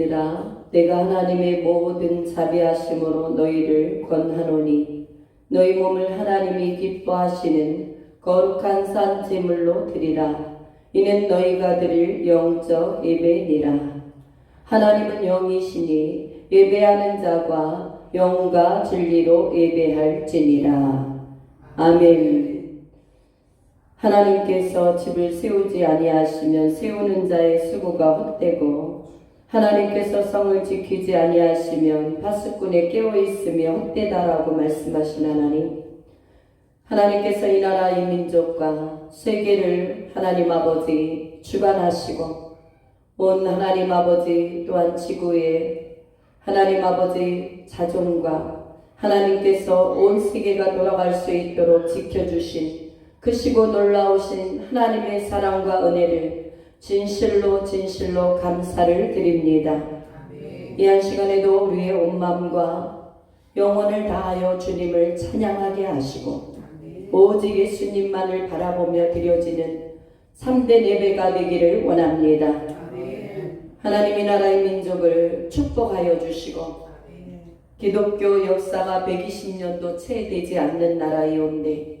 얘들아, 내가 하나님의 모든 자비하심으로 너희를 권하노니 너희 몸을 하나님이 기뻐하시는 거룩한 산 제물로 드리라. 이는 너희가 드릴 영적 예배니라. 하나님은 영이시니 예배하는 자가 영과 진리로 예배할지니라. 아멘. 하나님께서 집을 세우지 아니하시면 세우는 자의 수고가 헛되고 하나님께서 성을 지키지 아니하시면 파수꾼에 깨어있으며 헛되다라고 말씀하신 하나님, 하나님께서 이 나라 이 민족과 세계를 하나님 아버지 주관하시고 온 하나님 아버지 또한 지구에 하나님 아버지 자존과 하나님께서 온 세계가 돌아갈 수 있도록 지켜주신 크시고 놀라우신 하나님의 사랑과 은혜를 진실로 감사를 드립니다. 이 한 시간에도 우리의 온 마음과 영혼을 다하여 주님을 찬양하게 하시고 오직 예수님만을 바라보며 드려지는 참된 예배가 되기를 원합니다. 하나님이 나라의 민족을 축복하여 주시고 기독교 역사가 120년도 채 되지 않는 나라이온데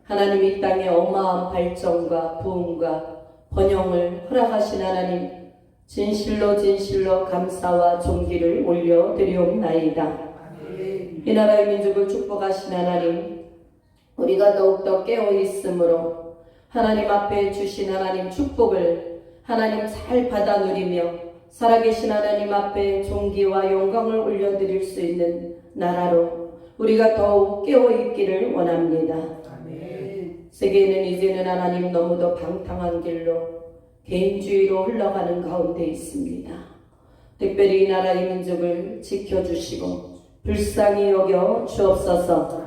하나님 이 땅에 어마어마한 발전과 부흥과 번영을 허락하신 하나님, 진실로 감사와 존귀를 올려드리옵나이다. 이 나라의 민족을 축복하신 하나님, 우리가 더욱더 깨어있으므로 하나님 앞에 주신 하나님 축복을 하나님 잘 받아 누리며 살아계신 하나님 앞에 존귀와 영광을 올려드릴 수 있는 나라로 우리가 더욱 깨어있기를 원합니다. 세계는 이제는 하나님 너무도 방탕한 길로 개인주의로 흘러가는 가운데 있습니다. 특별히 이 나라의 민족을 지켜주시고 불쌍히 여겨 주옵소서.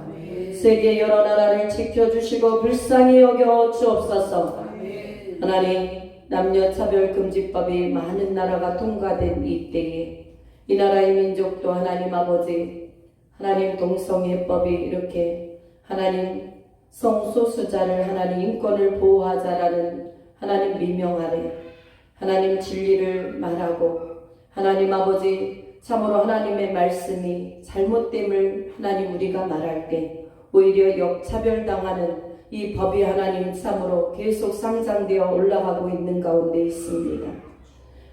세계 여러 나라를 지켜주시고 불쌍히 여겨 주옵소서. 하나님, 남녀차별금지법이 많은 나라가 통과된 이 때에 이 나라의 민족도 하나님 아버지, 하나님 동성애법이 이렇게 하나님 성소수자를 하나님 인권을 보호하자라는 하나님 미명 아래 하나님 진리를 말하고 하나님 아버지 참으로 하나님의 말씀이 잘못됨을 하나님 우리가 말할 때 오히려 역차별당하는 이 법이 하나님 참으로 계속 상장되어 올라가고 있는 가운데 있습니다.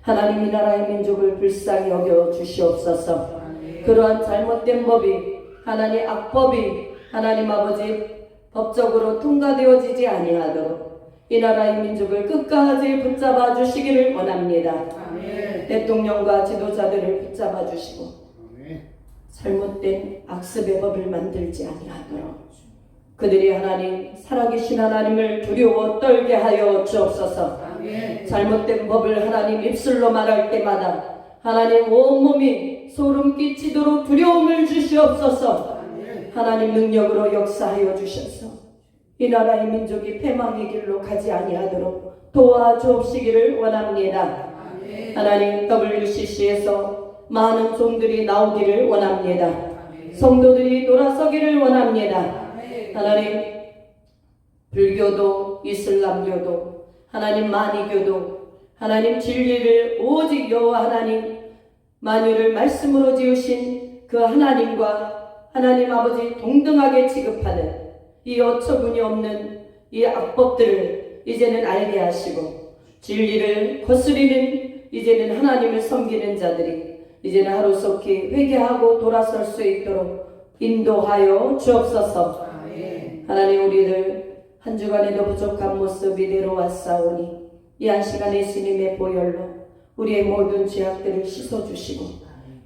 하나님 이 나라의 민족을 불쌍히 여겨 주시옵소서. 그러한 잘못된 법이 하나님 악법이 하나님 아버지 법적으로 통과되어지지 아니하도록 이 나라의 민족을 끝까지 붙잡아 주시기를 원합니다. 아멘. 대통령과 지도자들을 붙잡아 주시고 잘못된 악습의 법을 만들지 아니하도록 그들이 하나님 살아계신 하나님을 두려워 떨게 하여 주옵소서. 아멘. 잘못된 법을 하나님 입술로 말할 때마다 하나님 온몸이 소름 끼치도록 두려움을 주시옵소서. 하나님 능력으로 역사하여 주셔서 이 나라의 민족이 패망의 길로 가지 아니하도록 도와주옵시기를 원합니다. 아멘. 하나님 WCC에서 많은 종들이 나오기를 원합니다. 아멘. 성도들이 돌아서기를 원합니다. 아멘. 하나님 불교도 이슬람교도 하나님 마니교도 하나님 진리를 오직 여호와 하나님 만유를 말씀으로 지으신 그 하나님과 하나님 아버지 동등하게 취급하는 이 어처구니 없는 이 악법들을 이제는 알게 하시고 진리를 거스리는 이제는 하나님을 섬기는 자들이 이제는 하루속히 회개하고 돌아설 수 있도록 인도하여 주옵소서. 하나님 우리를 한 주간에도 부족한 모습 이대로 왔사오니 이 한 시간에 예수님의 보혈로 우리의 모든 죄악들을 씻어주시고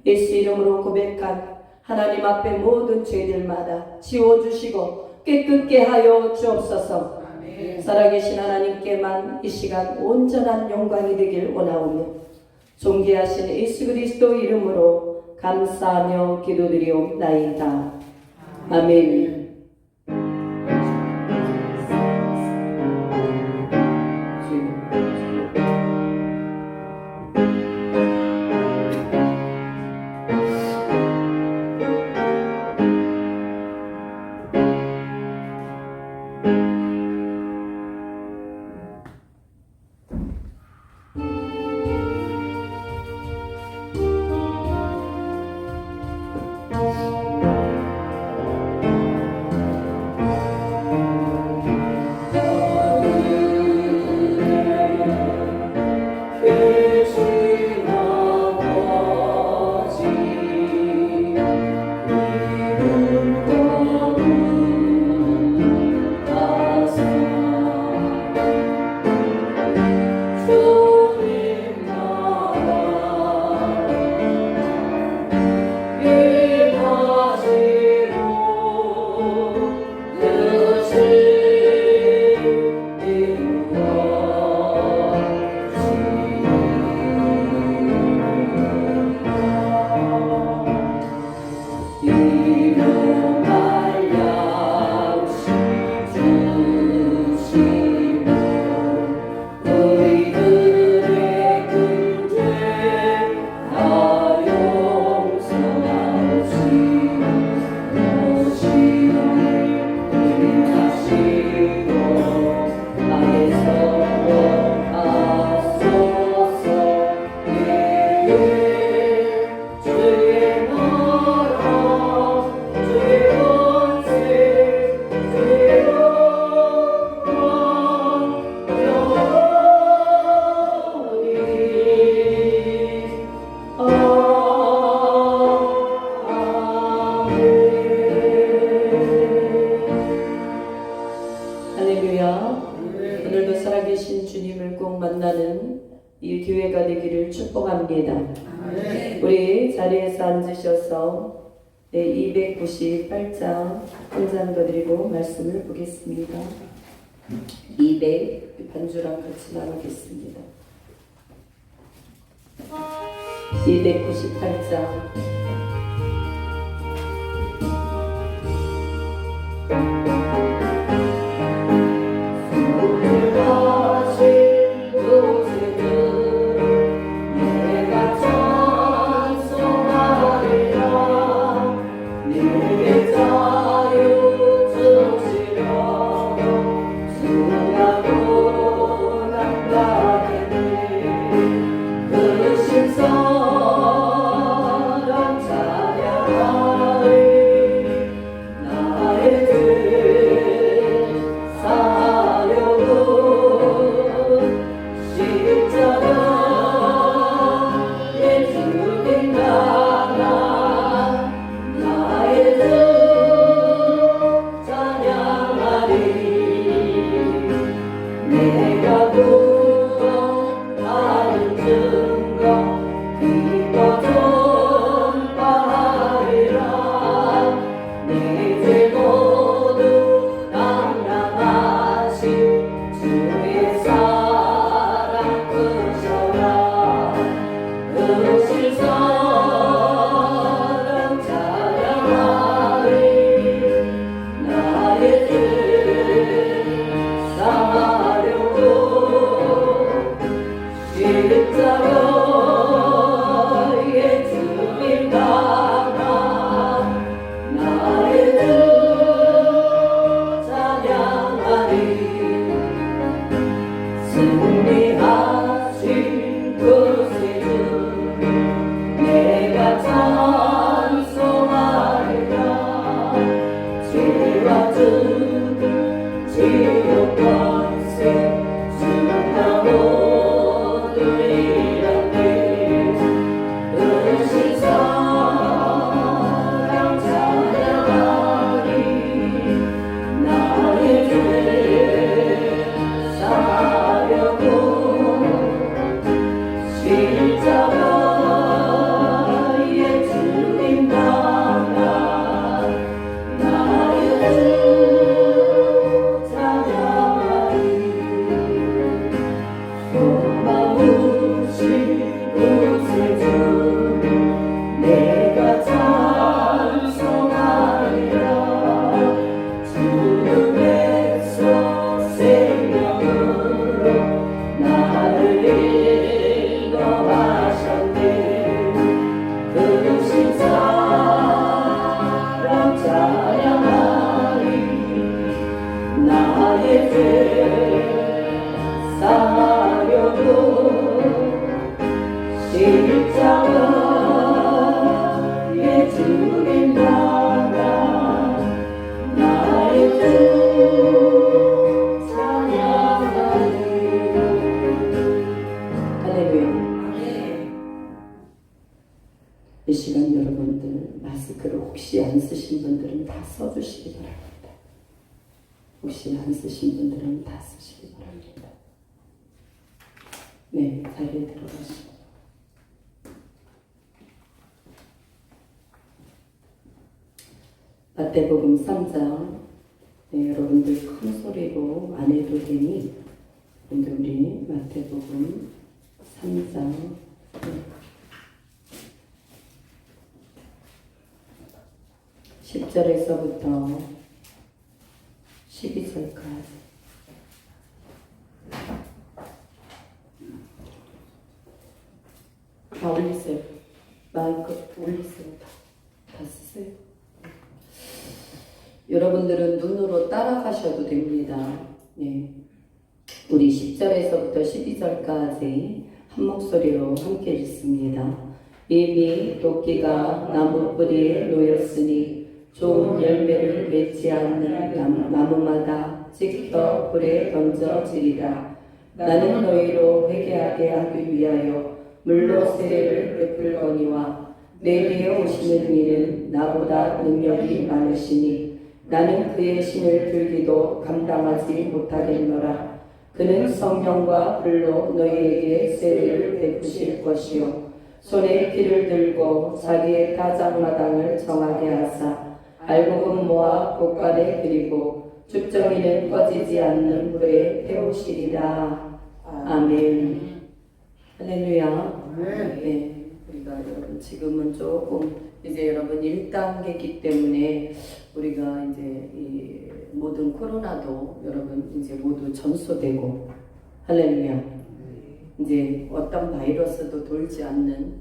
예수 이름으로 고백한 하나님 앞에 모든 죄들마다 지워주시고 깨끗게 하여 주옵소서. 아멘. 살아계신 하나님께만 이 시간 온전한 영광이 되길 원하오며 존귀하신 예수 그리스도 이름으로 감사하며 기도드리옵나이다. 아멘. 기회가 되기를 축복합니다. 아멘. 우리 자리에서 앉으셔서 298장 한 장 더 드리고 말씀을 보겠습니다. 200 반주랑 같이 나누겠습니다. 298장 이 시간 여러분들 마스크를 혹시 안 쓰신 분들은 다 써주시기 바랍니다. 혹시 안 쓰신 분들은 다 쓰시기 바랍니다. 네, 자리에 들어가시고. 마태복음 3장. 네, 여러분들 큰 소리로 안 해도 되니 우리 마태복음 3장 10절에서부터 12절까지 다 올리세요. 마이크 올리세요. 다 쓰세요. 여러분들은 눈으로 따라가셔도 됩니다. 네. 우리 10절에서부터 12절까지 한 목소리로 함께 읽습니다. 이미 도끼가 나무 뿌리에 놓였으니 좋은 열매를 맺지 않는 나무마다 찍혀 불에 던져지리라. 나는 너희로 회개하게 하기 위하여 물로 세례를 베풀거니와 내 뒤에 오시는 이는 나보다 능력이 많으시니 나는 그의 신을 들기도 감당하지 못하겠노라. 그는 성령과 불로 너희에게 세례를 베푸실 것이요 손에 피를 들고 자기의 타작마당을 정하게 하사 알곡은 모아 곳간에 그리고 죽정이는 꺼지지 않는 불에 태우시리라. 아멘. 할렐루야. 네, 우리가 여러분 지금은 조금 이제 여러분 1단계이기 때문에 우리가 이제 이 모든 코로나도 여러분 이제 모두 전소되고 할렐루야. 이제 어떤 바이러스도 돌지 않는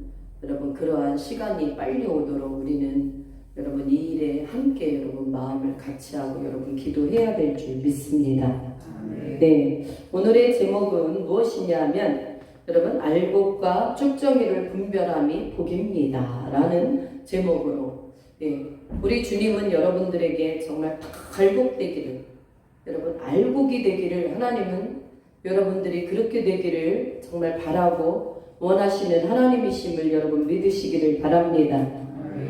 여러분 그러한 시간이 빨리 오도록 우리는 여러분 이 일에 함께 여러분 마음을 같이 하고 여러분 기도해야 될 줄 믿습니다. 네, 오늘의 제목은 무엇이냐면 여러분 알곡과 쭉정이를 분별함이 복입니다 라는 제목으로 우리 주님은 여러분들에게 정말 알곡되기를 여러분 알곡이 되기를 하나님은 여러분들이 그렇게 되기를 정말 바라고 원하시는 하나님이심을 여러분 믿으시기를 바랍니다.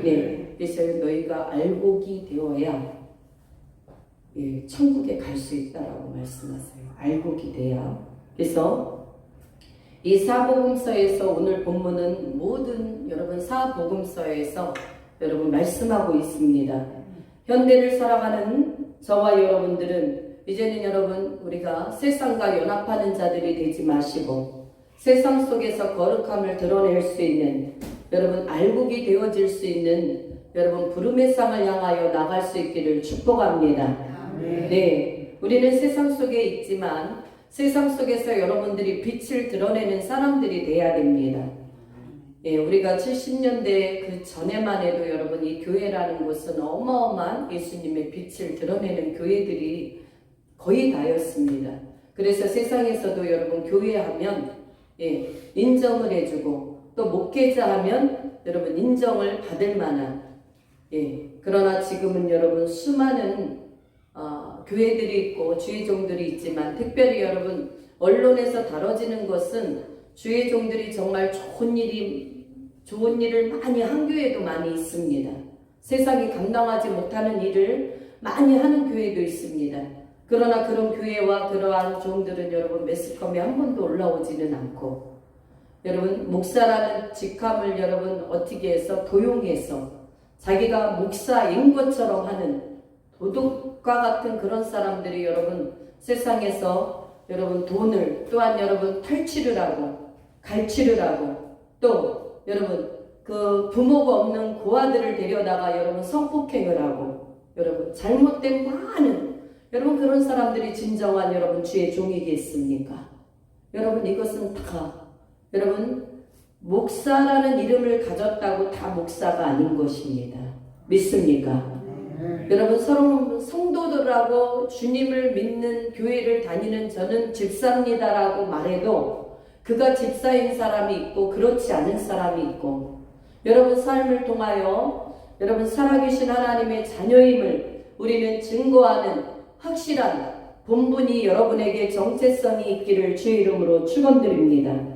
네, 그래서 너희가 알곡이 되어야 천국에 갈 수 있다라고 말씀하세요. 알곡이 돼야. 그래서 이 사복음서에서 오늘 본문은 모든 여러분 사복음서에서 여러분 말씀하고 있습니다. 현대를 살아가는 저와 여러분들은 이제는 여러분 우리가 세상과 연합하는 자들이 되지 마시고 세상 속에서 거룩함을 드러낼 수 있는 여러분 알곡이 되어질 수 있는 여러분 부름의 상을 향하여 나갈 수 있기를 축복합니다. 네, 우리는 세상 속에 있지만 세상 속에서 여러분들이 빛을 드러내는 사람들이 돼야 됩니다. 예, 우리가 70년대 그 전에만 해도 여러분 이 교회라는 곳은 어마어마한 예수님의 빛을 드러내는 교회들이 거의 다였습니다. 그래서 세상에서도 여러분 교회하면 인정을 해주고 또 목회자 하면 여러분 인정을 받을 만한 그러나 지금은 여러분 수많은 교회들이 있고 주의 종들이 있지만 특별히 여러분 언론에서 다뤄지는 것은 주의 종들이 정말 좋은 일을 많이 한 교회도 많이 있습니다. 세상이 감당하지 못하는 일을 많이 하는 교회도 있습니다. 그러나 그런 교회와 그러한 종들은 여러분 매스컴에 한 번도 올라오지는 않고 여러분 목사라는 직함을 여러분 어떻게 해서 도용해서 자기가 목사인 것처럼 하는 도둑과 같은 그런 사람들이 여러분 세상에서 여러분 돈을 또한 여러분 탈취를 하고 갈취를 하고 또 여러분 그 부모가 없는 고아들을 데려다가 여러분 성폭행을 하고 여러분 잘못된 많은 여러분 그런 사람들이 진정한 여러분 주의 종이겠습니까? 여러분 이것은 다 여러분 목사라는 이름을 가졌다고 다 목사가 아닌 것입니다. 믿습니까? 여러분 서로 성도들하고 주님을 믿는 교회를 다니는 저는 집사입니다라고 말해도 그가 집사인 사람이 있고 그렇지 않은 사람이 있고 여러분 삶을 통하여 여러분 살아계신 하나님의 자녀임을 우리는 증거하는 확실한 본분이 여러분에게 정체성이 있기를 주의 이름으로 축원드립니다.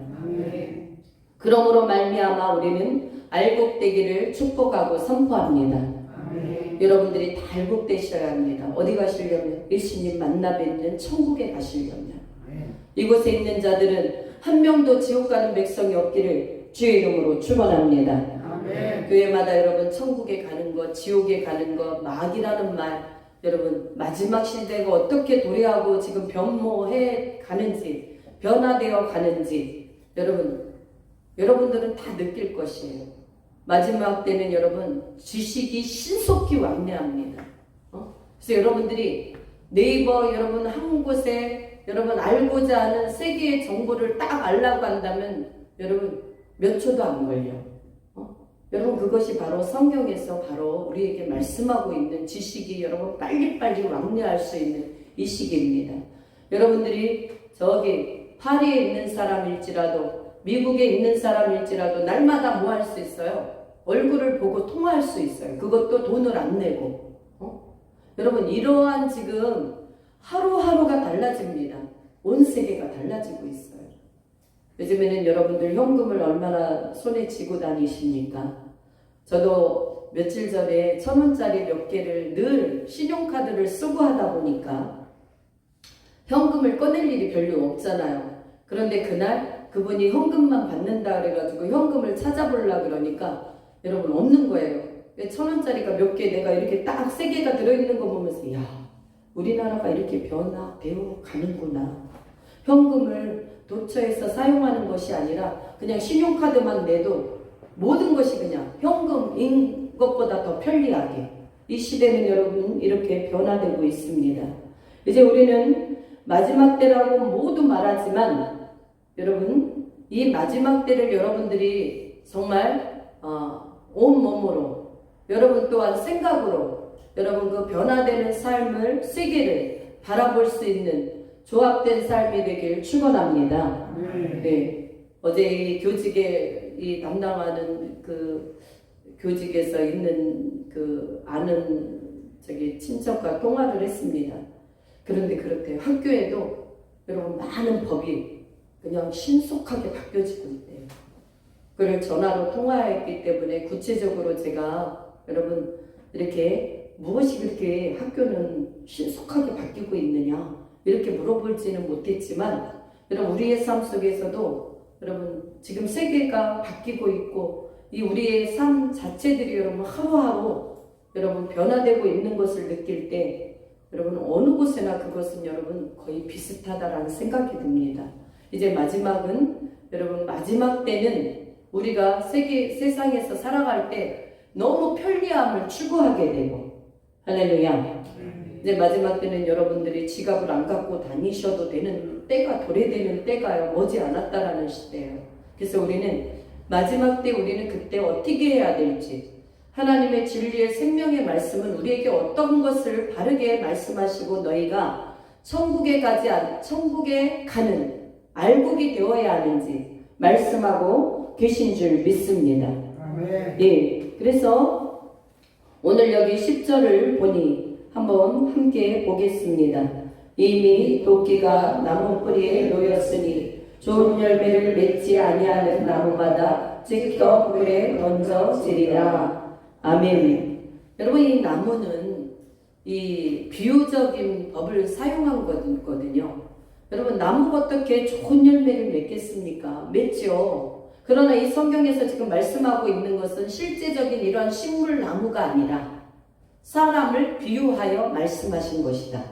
그러므로 말미암아 우리는 알곡되기를 축복하고 선포합니다. 여러분들이 다 알곡되셔야 합니다. 어디 가시려면 예수님 만나 뵙는 천국에 가시려면 이곳에 있는 자들은 한 명도 지옥 가는 백성이 없기를 주의 이름으로 축원합니다. 교회마다 여러분 천국에 가는 것, 지옥에 가는 것, 마귀라는 말 여러분 마지막 시대가 어떻게 도래하고 지금 변모해 가는지 변화되어 가는지 여러분들은 다 느낄 것이에요. 마지막 때는 여러분 지식이 신속히 왕래합니다. 그래서 여러분들이 네이버 여러분 한 곳에 여러분 알고자 하는 세계의 정보를 딱 알라고 한다면 여러분 몇 초도 안 걸려. 여러분 그것이 바로 성경에서 바로 우리에게 말씀하고 있는 지식이 여러분 빨리빨리 왕래할 수 있는 이 시기입니다. 여러분들이 저기 파리에 있는 사람일지라도 미국에 있는 사람일지라도 날마다 뭐 할 수 있어요? 얼굴을 보고 통화할 수 있어요. 그것도 돈을 안 내고. 여러분 이러한 지금 하루하루가 달라집니다. 온 세계가 달라지고 있어요. 요즘에는 여러분들 현금을 얼마나 손에 쥐고 다니십니까? 저도 며칠 전에 1,000원짜리 몇 개를 늘 신용카드를 쓰고 하다 보니까 현금을 꺼낼 일이 별로 없잖아요. 그런데 그날 그분이 현금만 받는다 그래가지고 현금을 찾아보려 그러니까 여러분 없는 거예요. 1,000원짜리가 몇 개 내가 이렇게 딱 3개가 들어있는 거 보면서 야, 우리나라가 이렇게 변화되어 가는구나. 현금을 도처에서 사용하는 것이 아니라 그냥 신용카드만 내도 모든 것이 그냥 현금인 것보다 더 편리하게, 이 시대는 여러분 이렇게 변화되고 있습니다. 이제 우리는 마지막 때라고 모두 말하지만 여러분 이 마지막 때를 여러분들이 정말 온몸으로, 여러분 또한 생각으로 여러분 그 변화되는 삶을, 세계를 바라볼 수 있는 조합된 삶이 되길 축원합니다. 네. 어제 이 교직에 이 담당하는 그 교직에서 있는 그 아는 친척과 통화를 했습니다. 그런데 그렇대요. 학교에도 여러분 많은 법이 그냥 신속하게 바뀌어지고 있대요. 그걸 전화로 통화했기 때문에 구체적으로 제가 여러분 이렇게 무엇이 그렇게 학교는 신속하게 바뀌고 있느냐 이렇게 물어볼지는 못했지만 여러분 우리의 삶 속에서도 여러분 지금 세계가 바뀌고 있고 이 우리의 삶 자체들이 여러분 하루하루 여러분 변화되고 있는 것을 느낄 때 여러분 어느 곳에나 그것은 여러분 거의 비슷하다라는 생각이 듭니다. 이제 마지막은 여러분 마지막 때는 우리가 세상에서 살아갈 때 너무 편리함을 추구하게 되고 할렐루야. 이제 마지막 때는 여러분들이 지갑을 안 갖고 다니셔도 되는 때가 도래되는 때가 머지않았다라는 시대예요. 그래서 우리는 마지막 때 우리는 그때 어떻게 해야 될지, 하나님의 진리의 생명의 말씀은 우리에게 어떤 것을 바르게 말씀하시고 너희가 천국에 가는 알곡이 되어야 하는지 말씀하고 계신 줄 믿습니다. 예, 그래서 오늘 여기 10절을 보니 한번 함께 보겠습니다. 이미 도끼가 나무 뿌리에 놓였으니 좋은 열매를 맺지 아니하는 나무마다 찢겨 불에 던져지리라. 아멘. 여러분 이 나무는 이 비유적인 법을 사용한 거거든요. 여러분 나무가 어떻게 좋은 열매를 맺겠습니까? 맺죠. 그러나 이 성경에서 지금 말씀하고 있는 것은 실제적인 이런 식물 나무가 아니라 사람을 비유하여 말씀하신 것이다.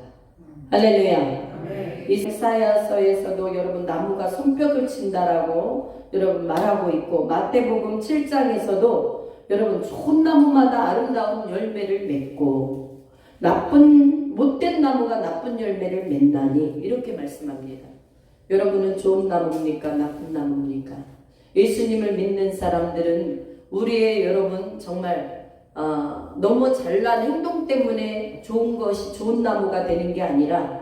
할렐루야. 이사야서에서도 여러분 나무가 손뼉을 친다라고 여러분 말하고 있고, 마태복음 7장에서도 여러분 좋은 나무마다 아름다운 열매를 맺고 못된 나무가 나쁜 열매를 맺나니 이렇게 말씀합니다. 여러분은 좋은 나무입니까? 나쁜 나무입니까? 예수님을 믿는 사람들은 우리의 여러분 정말 너무 잘난 행동 때문에 좋은 나무가 되는 게 아니라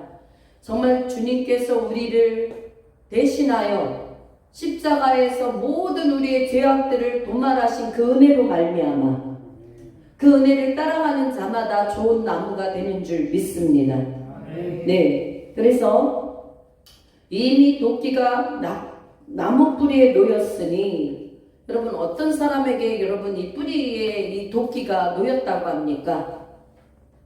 정말 주님께서 우리를 대신하여 십자가에서 모든 우리의 죄악들을 도말하신 그 은혜로 말미암아 그 은혜를 따라가는 자마다 좋은 나무가 되는 줄 믿습니다. 네, 그래서 이미 도끼가 나무 뿌리에 놓였으니 여러분 어떤 사람에게 여러분 이 뿌리에 이 도끼가 놓였다고 합니까?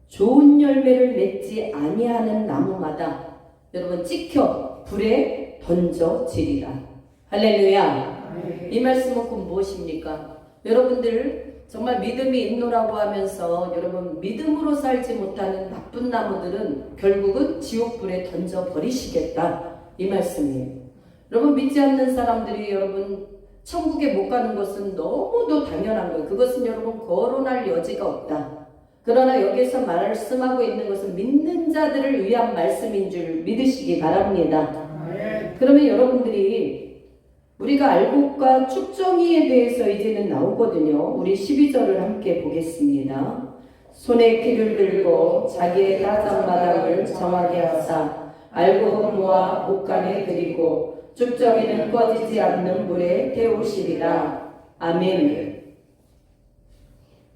좋은 열매를 맺지 아니하는 나무마다 여러분 찍혀 불에 던져지리라. 할렐루야. 이 말씀은 곧 무엇입니까? 여러분들 정말 믿음이 있노라고 하면서 여러분 믿음으로 살지 못하는 나쁜 나무들은 결국은 지옥불에 던져버리시겠다, 이 말씀이에요. 여러분 믿지 않는 사람들이 여러분 천국에 못 가는 것은 너무도 당연한 거예요. 그것은 여러분 거론할 여지가 없다. 그러나 여기서 말씀하고 있는 것은 믿는 자들을 위한 말씀인 줄 믿으시기 바랍니다. 그러면 여러분들이 우리가 알곡과 축정이에 대해서 이제는 나오거든요. 우리 12절을 함께 보겠습니다. 손에 키를 들고 자기의 타작마당을 정하게 하사 알곡은 모아 옷간에 들이고 축정이는 꺼지지 않는 물에 태우시리라. 아멘.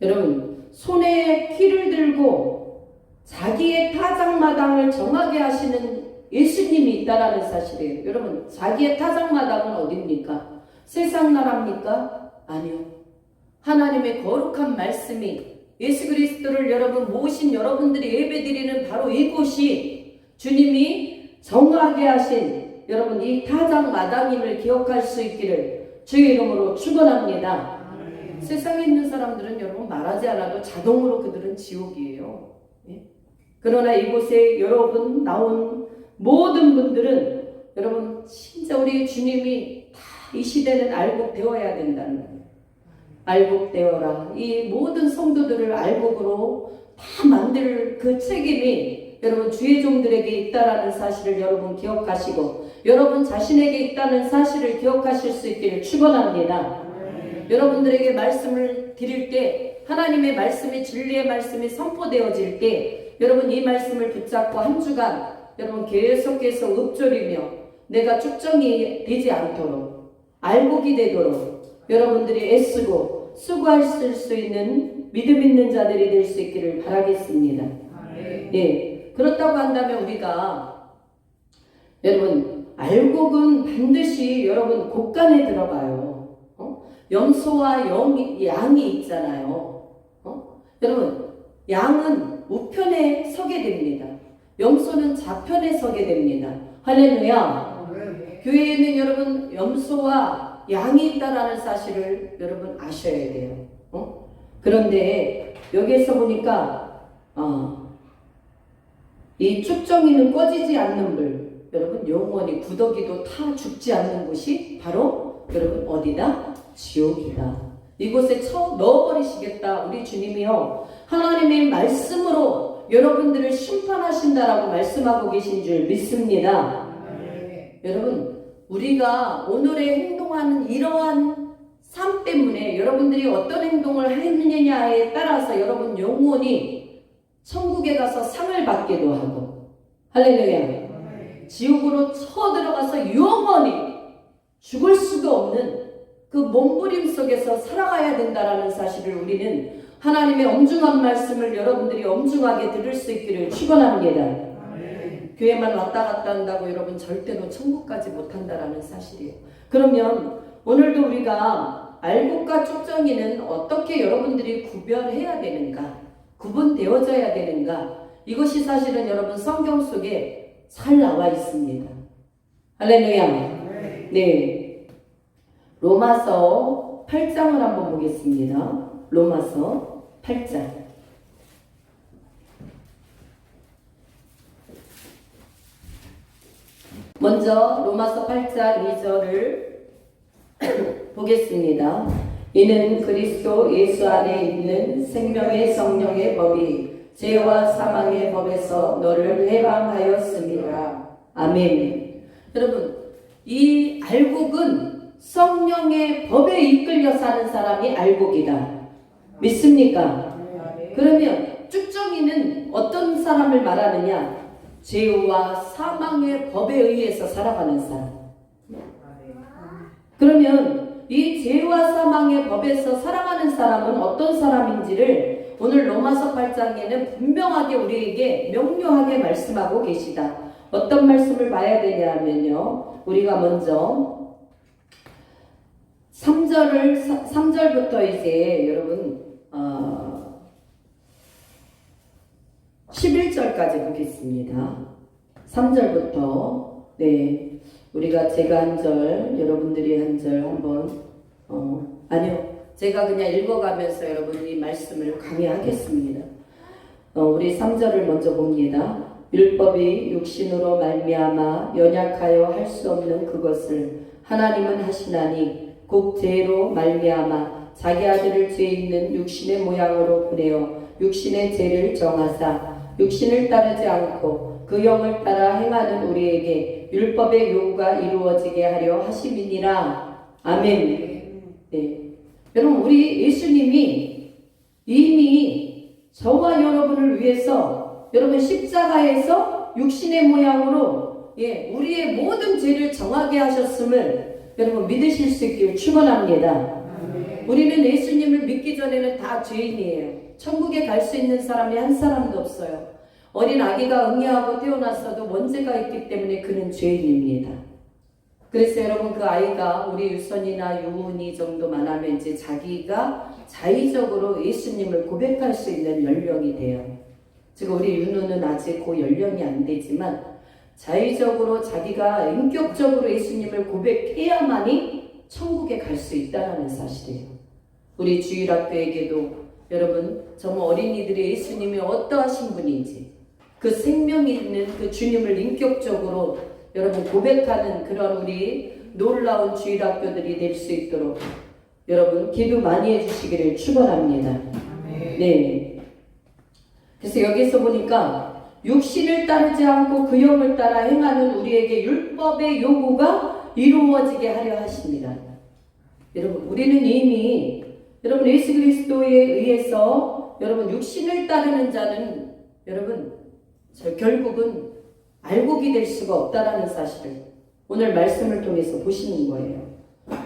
여러분 손에 키를 들고 자기의 타작마당을 정하게 하시는 예수님이 있다라는 사실이에요. 여러분 자기의 타작마당은 어디입니까? 세상 나라입니까? 아니요. 하나님의 거룩한 말씀이 예수 그리스도를 여러분 모신 여러분들이 예배드리는 바로 이곳이 주님이 정하게 하신 여러분 이 타작 마당임을 기억할 수 있기를 주의 이름으로 축원합니다. 세상에 있는 사람들은 여러분 말하지 않아도 자동으로 그들은 지옥이에요. 예? 그러나 이곳에 여러분 나온 모든 분들은 여러분 진짜 우리 주님이 다 이 시대는 알곡되어야 된다는 거예요. 알곡되어라. 이 모든 성도들을 알곡으로 다 만들 그 책임이 여러분 주의 종들에게 있다라는 사실을 여러분 기억하시고 여러분 자신에게 있다는 사실을 기억하실 수 있기를 축원합니다. 여러분들에게 말씀을 드릴 때 하나님의 말씀이 진리의 말씀이 선포되어질 때 여러분 이 말씀을 붙잡고 한 주간 여러분 계속해서 읊조리며 내가 축정이 되지 않도록 알곡이 되도록 여러분들이 애쓰고 수고하실 수 있는 믿음 있는 자들이 될 수 있기를 바라겠습니다. 예, 그렇다고 한다면 우리가 여러분 알곡은 반드시 여러분 곡간에 들어가요. 염소와 양이 있잖아요. 여러분 양은 우편에 서게 됩니다. 염소는 좌편에 서게 됩니다. 할렐루야. 교회에는 여러분 염소와 양이 있다라는 사실을 여러분 아셔야 돼요. 그런데 여기에서 보니까 이 쭉정이는 꺼지지 않는 불, 여러분 영원히 구더기도 타 죽지 않는 곳이 바로 여러분 어디다? 지옥이다. 이곳에 넣어버리시겠다. 우리 주님이요 하나님의 말씀으로 여러분들을 심판하신다라고 말씀하고 계신 줄 믿습니다. 여러분 우리가 오늘의 행동하는 이러한 삶 때문에 여러분들이 어떤 행동을 했느냐에 따라서 여러분 영원히 천국에 가서 상을 받기도 하고 할렐루야. 지옥으로 쳐들어가서 영원히 죽을 수가 없는 그 몸부림 속에서 살아가야 된다라는 사실을 우리는 하나님의 엄중한 말씀을 여러분들이 엄중하게 들을 수 있기를 축원합니다. 교회만 왔다 갔다 한다고 여러분 절대로 천국까지 못한다라는 사실이에요. 그러면 오늘도 우리가 알곡과 쭉정이는 어떻게 여러분들이 구별해야 되는가, 구분되어져야 되는가, 이것이 사실은 여러분 성경 속에 잘 나와 있습니다. 할렐루야. 네, 로마서 8장을 한번 보겠습니다. 로마서 8장. 먼저 로마서 8장 2절을 보겠습니다. 이는 그리스도 예수 안에 있는 생명의 성령의 법이 죄와 사망의 법에서 너를 해방하였습니다. 아멘. 여러분 이 알곡은 성령의 법에 이끌려 사는 사람이 알곡이다. 믿습니까? 그러면 쭉정이는 어떤 사람을 말하느냐? 죄와 사망의 법에 의해서 살아가는 사람. 그러면 이 죄와 사망의 법에서 살아가는 사람은 어떤 사람인지를 오늘 로마서 8장에는 분명하게 우리에게 명료하게 말씀하고 계시다. 어떤 말씀을 봐야 되냐면요, 우리가 먼저 3절부터 이제 여러분 11절까지 보겠습니다. 3절부터 네, 우리가 제가 한 절, 여러분들이 한 절 한번 아니요, 제가 그냥 읽어가면서 여러분이 말씀을 강의하겠습니다. 우리 3절을 먼저 봅니다. 율법이 육신으로 말미암아 연약하여 할 수 없는 그것을 하나님은 하시나니 곧 죄로 말미암아 자기 아들을 죄 있는 육신의 모양으로 보내어 육신의 죄를 정하사 육신을 따르지 않고 그 영을 따라 행하는 우리에게 율법의 요구가 이루어지게 하려 하심이니라. 아멘. 네. 여러분 우리 예수님이 이미 저와 여러분을 위해서 여러분 십자가에서 육신의 모양으로 우리의 모든 죄를 정하게 하셨음을 여러분 믿으실 수 있기를 축원합니다. 우리는 예수님을 믿기 전에는 다 죄인이에요. 천국에 갈 수 있는 사람이 한 사람도 없어요. 어린 아기가 응애하고 태어났어도 원죄가 있기 때문에 그는 죄인입니다. 그래서 여러분 그 아이가 우리 유선이나 유은이 정도만 하면 이제 자기가 자의적으로 예수님을 고백할 수 있는 연령이 돼요. 지금 우리 윤우는 아직 그 연령이 안 되지만 자의적으로 자기가 인격적으로 예수님을 고백해야만이 천국에 갈 수 있다는 사실이에요. 우리 주일학교에게도 여러분 정말 어린이들의 예수님이 어떠하신 분인지 그 생명이 있는 그 주님을 인격적으로 여러분 고백하는 그런 우리 놀라운 주일학교들이 될 수 있도록 여러분 기도 많이 해주시기를 축원합니다. 네. 그래서 여기서 보니까 육신을 따르지 않고 그 영을 따라 행하는 우리에게 율법의 요구가 이루어지게 하려 하십니다. 여러분 우리는 이미 여러분 예수 그리스도에 의해서 여러분 육신을 따르는 자는 여러분 결국은 알곡이 될 수가 없다라는 사실을 오늘 말씀을 통해서 보시는 거예요.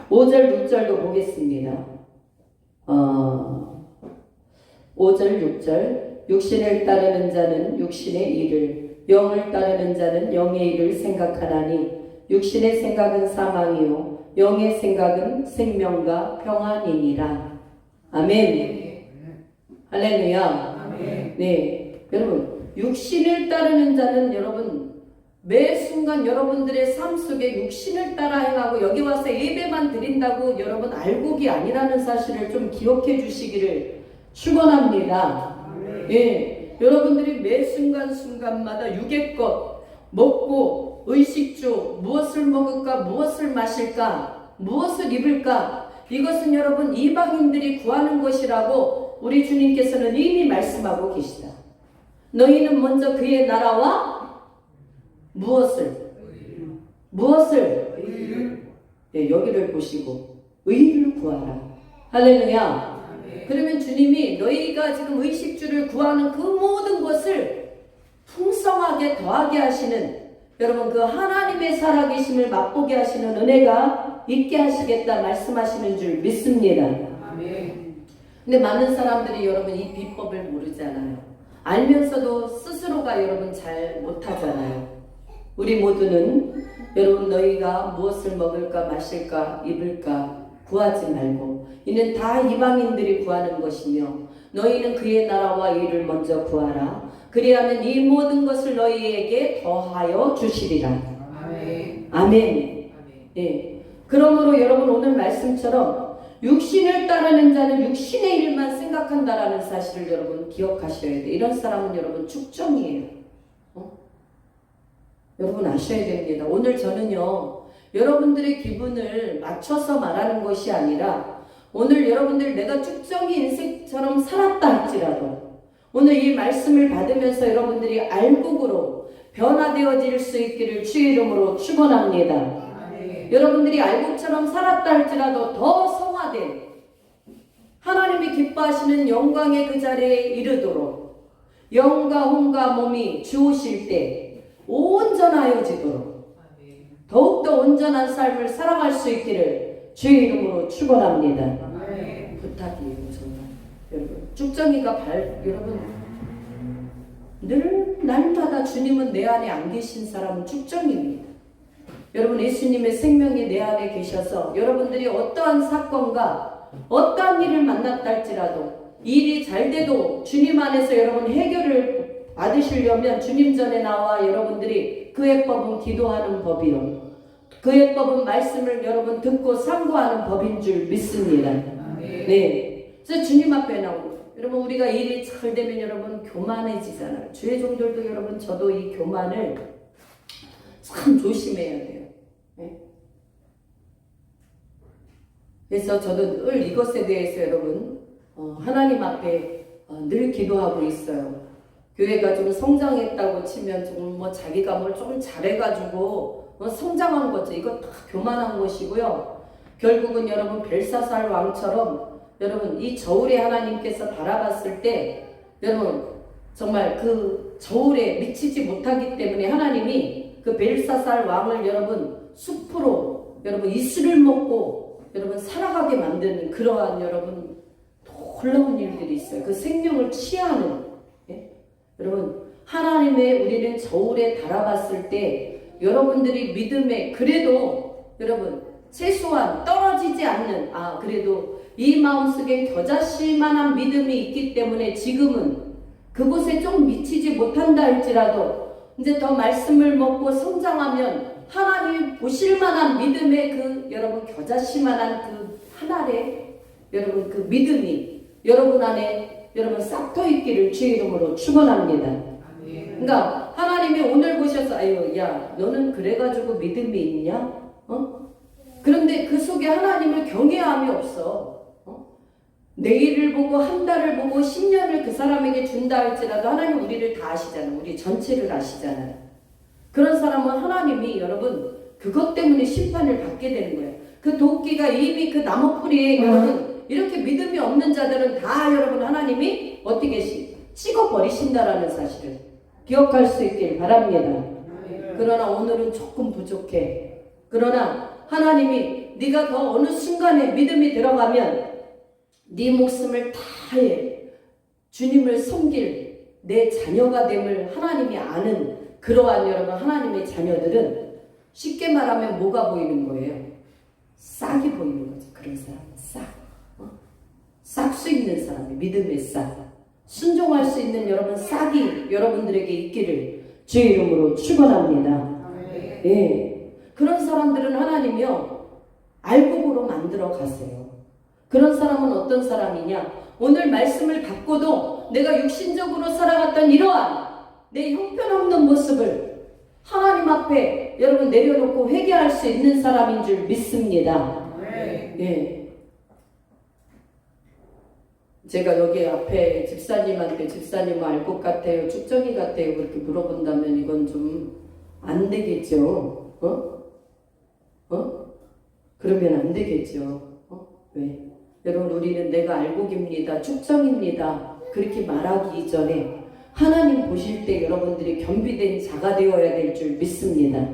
5절 6절도 보겠습니다. 5절 6절 육신을 따르는 자는 육신의 일을 영을 따르는 자는 영의 일을 생각하나니 육신의 생각은 사망이요 영의 생각은 생명과 평안이니라. 아멘. 할렐루야. 아멘. 네, 여러분 육신을 따르는 자는 여러분 매 순간 여러분들의 삶 속에 육신을 따라 행하고 여기 와서 예배만 드린다고 여러분 알곡이 아니라는 사실을 좀 기억해 주시기를 축원합니다. 예, 여러분들이 매 순간순간마다 육의 것 먹고 의식주 무엇을 먹을까 무엇을 마실까 무엇을 입을까 이것은 여러분 이방인들이 구하는 것이라고 우리 주님께서는 이미 말씀하고 계시다. 너희는 먼저 그의 나라와 무엇을 네, 여기를 보시고 의를 구하라. 할렐루야. 그러면 주님이 너희가 지금 의식주를 구하는 그 모든 것을 풍성하게 더하게 하시는 여러분 그 하나님의 살아계심을 맛보게 하시는 은혜가 있게 하시겠다 말씀하시는 줄 믿습니다. 아멘. 근데 많은 사람들이 여러분 이 비법을 모르잖아요. 알면서도 스스로가 여러분 잘 못하잖아요. 우리 모두는 여러분 너희가 무엇을 먹을까 마실까 입을까 구하지 말고 이는 다 이방인들이 구하는 것이며 너희는 그의 나라와 의를 먼저 구하라. 그리하면 이 모든 것을 너희에게 더하여 주시리라. 아멘. 아멘. 예. 그러므로 여러분 오늘 말씀처럼 육신을 따르는 자는 육신의 일만 생각한다라는 사실을 여러분 기억하셔야 돼요. 이런 사람은 여러분 축정이에요. 여러분 아셔야 됩니다. 오늘 저는요 여러분들의 기분을 맞춰서 말하는 것이 아니라 오늘 여러분들 내가 쭉정이 인생처럼 살았다 할지라도 오늘 이 말씀을 받으면서 여러분들이 알곡으로 변화되어질 수 있기를 주의 이름으로 축원합니다. 여러분들이 알곡처럼 살았다 할지라도 더 성화된 하나님이 기뻐하시는 영광의 그 자리에 이르도록 영과 혼과 몸이 주오실 때 온전하여지도록 더욱더 온전한 삶을 살아갈 수 있기를 주의 이름으로 축원합니다. 부탁이에요 정말. 여러분 쭉정이가 여러분 늘 날마다 주님은 내 안에 안 계신 사람은 쭉정입니다. 여러분 예수님의 생명이 내 안에 계셔서 여러분들이 어떠한 사건과 어떠한 일을 만났다 할지라도 일이 잘 돼도 주님 안에서 여러분 해결을 받으시려면 주님 전에 나와 여러분들이 그의 법은 기도하는 법이요 그의 법은 말씀을 여러분 듣고 상고하는 법인 줄 믿습니다. 네. 그래서 주님 앞에 나오고 여러분 우리가 일이 잘 되면 여러분 교만해지잖아요. 주의 종들도 여러분 저도 이 교만을 참 조심해야 돼요. 네? 그래서 저도 늘 이것에 대해서 여러분 하나님 앞에 늘 기도하고 있어요. 교회가 좀 성장했다고 치면 좀 뭐 자기가 뭘 좀 잘해가지고 성장한 거죠. 이거 다 교만한 것이고요. 결국은 여러분 벨사살 왕처럼 여러분 이 저울에 하나님께서 바라봤을 때 여러분 정말 그 저울에 미치지 못하기 때문에 하나님이 그 벨사살 왕을 여러분 숲으로 여러분 이슬을 먹고 여러분 살아가게 만드는 그러한 여러분 놀라운 일들이 있어요. 그 생명을 취하는 여러분 하나님의 우리는 저울에 달아봤을 때 여러분들이 믿음에 그래도 여러분 최소한 떨어지지 않는 그래도 이 마음속에 겨자씨 만한 믿음이 있기 때문에 지금은 그곳에 좀 미치지 못한다 할지라도 이제 더 말씀을 먹고 성장하면 하나님 보실 만한 믿음의 그 여러분 겨자씨만한 그 하나의 여러분 그 믿음이 여러분 안에 여러분 싹터 있기를 주의 이름으로 축원합니다. 그러니까 하나님이 오늘 보셔서 아유 야 너는 그래가지고 믿음이 있냐? 그런데 그 속에 하나님을 경외함이 없어. 내일을 보고 한 달을 보고 10년을 그 사람에게 준다 할지라도 하나님 우리를 다 아시잖아요. 우리 전체를 아시잖아요. 그런 사람은 하나님이 여러분 그것 때문에 심판을 받게 되는 거예요. 그 도끼가 이미 그 나무 뿌리에 여러분 이렇게 믿음이 없는 자들은 다 여러분 하나님이 어떻게 찍어버리신다라는 사실을 기억할 수 있길 바랍니다. 그러나 오늘은 조금 부족해. 그러나 하나님이 네가 더 어느 순간에 믿음이 들어가면 네 목숨을 다해 주님을 섬길 내 자녀가 됨을 하나님이 아는 그러한 여러분 하나님의 자녀들은 쉽게 말하면 뭐가 보이는 거예요? 싹이 보이는 거죠. 그런 사람 싹 수 있는 사람이 믿음의 싹 순종할 수 있는 여러분 싹이 여러분들에게 있기를 주의 이름으로 축원합니다. 예, 그런 사람들은 하나님이요 알곡으로 만들어 가세요. 그런 사람은 어떤 사람이냐? 오늘 말씀을 받고도 내가 육신적으로 살아갔던 이러한 내 형편없는 모습을 하나님 앞에 여러분 내려놓고 회개할 수 있는 사람인 줄 믿습니다. 예. 제가 여기 앞에 집사님한테 집사님 알 것 같아요, 축정이 같아요 그렇게 물어본다면 이건 좀 안 되겠죠. 그러면 안 되겠죠. 왜? 여러분 우리는 내가 알곡입니다, 축정입니다 그렇게 말하기 전에 하나님 보실 때 여러분들이 겸비된 자가 되어야 될 줄 믿습니다.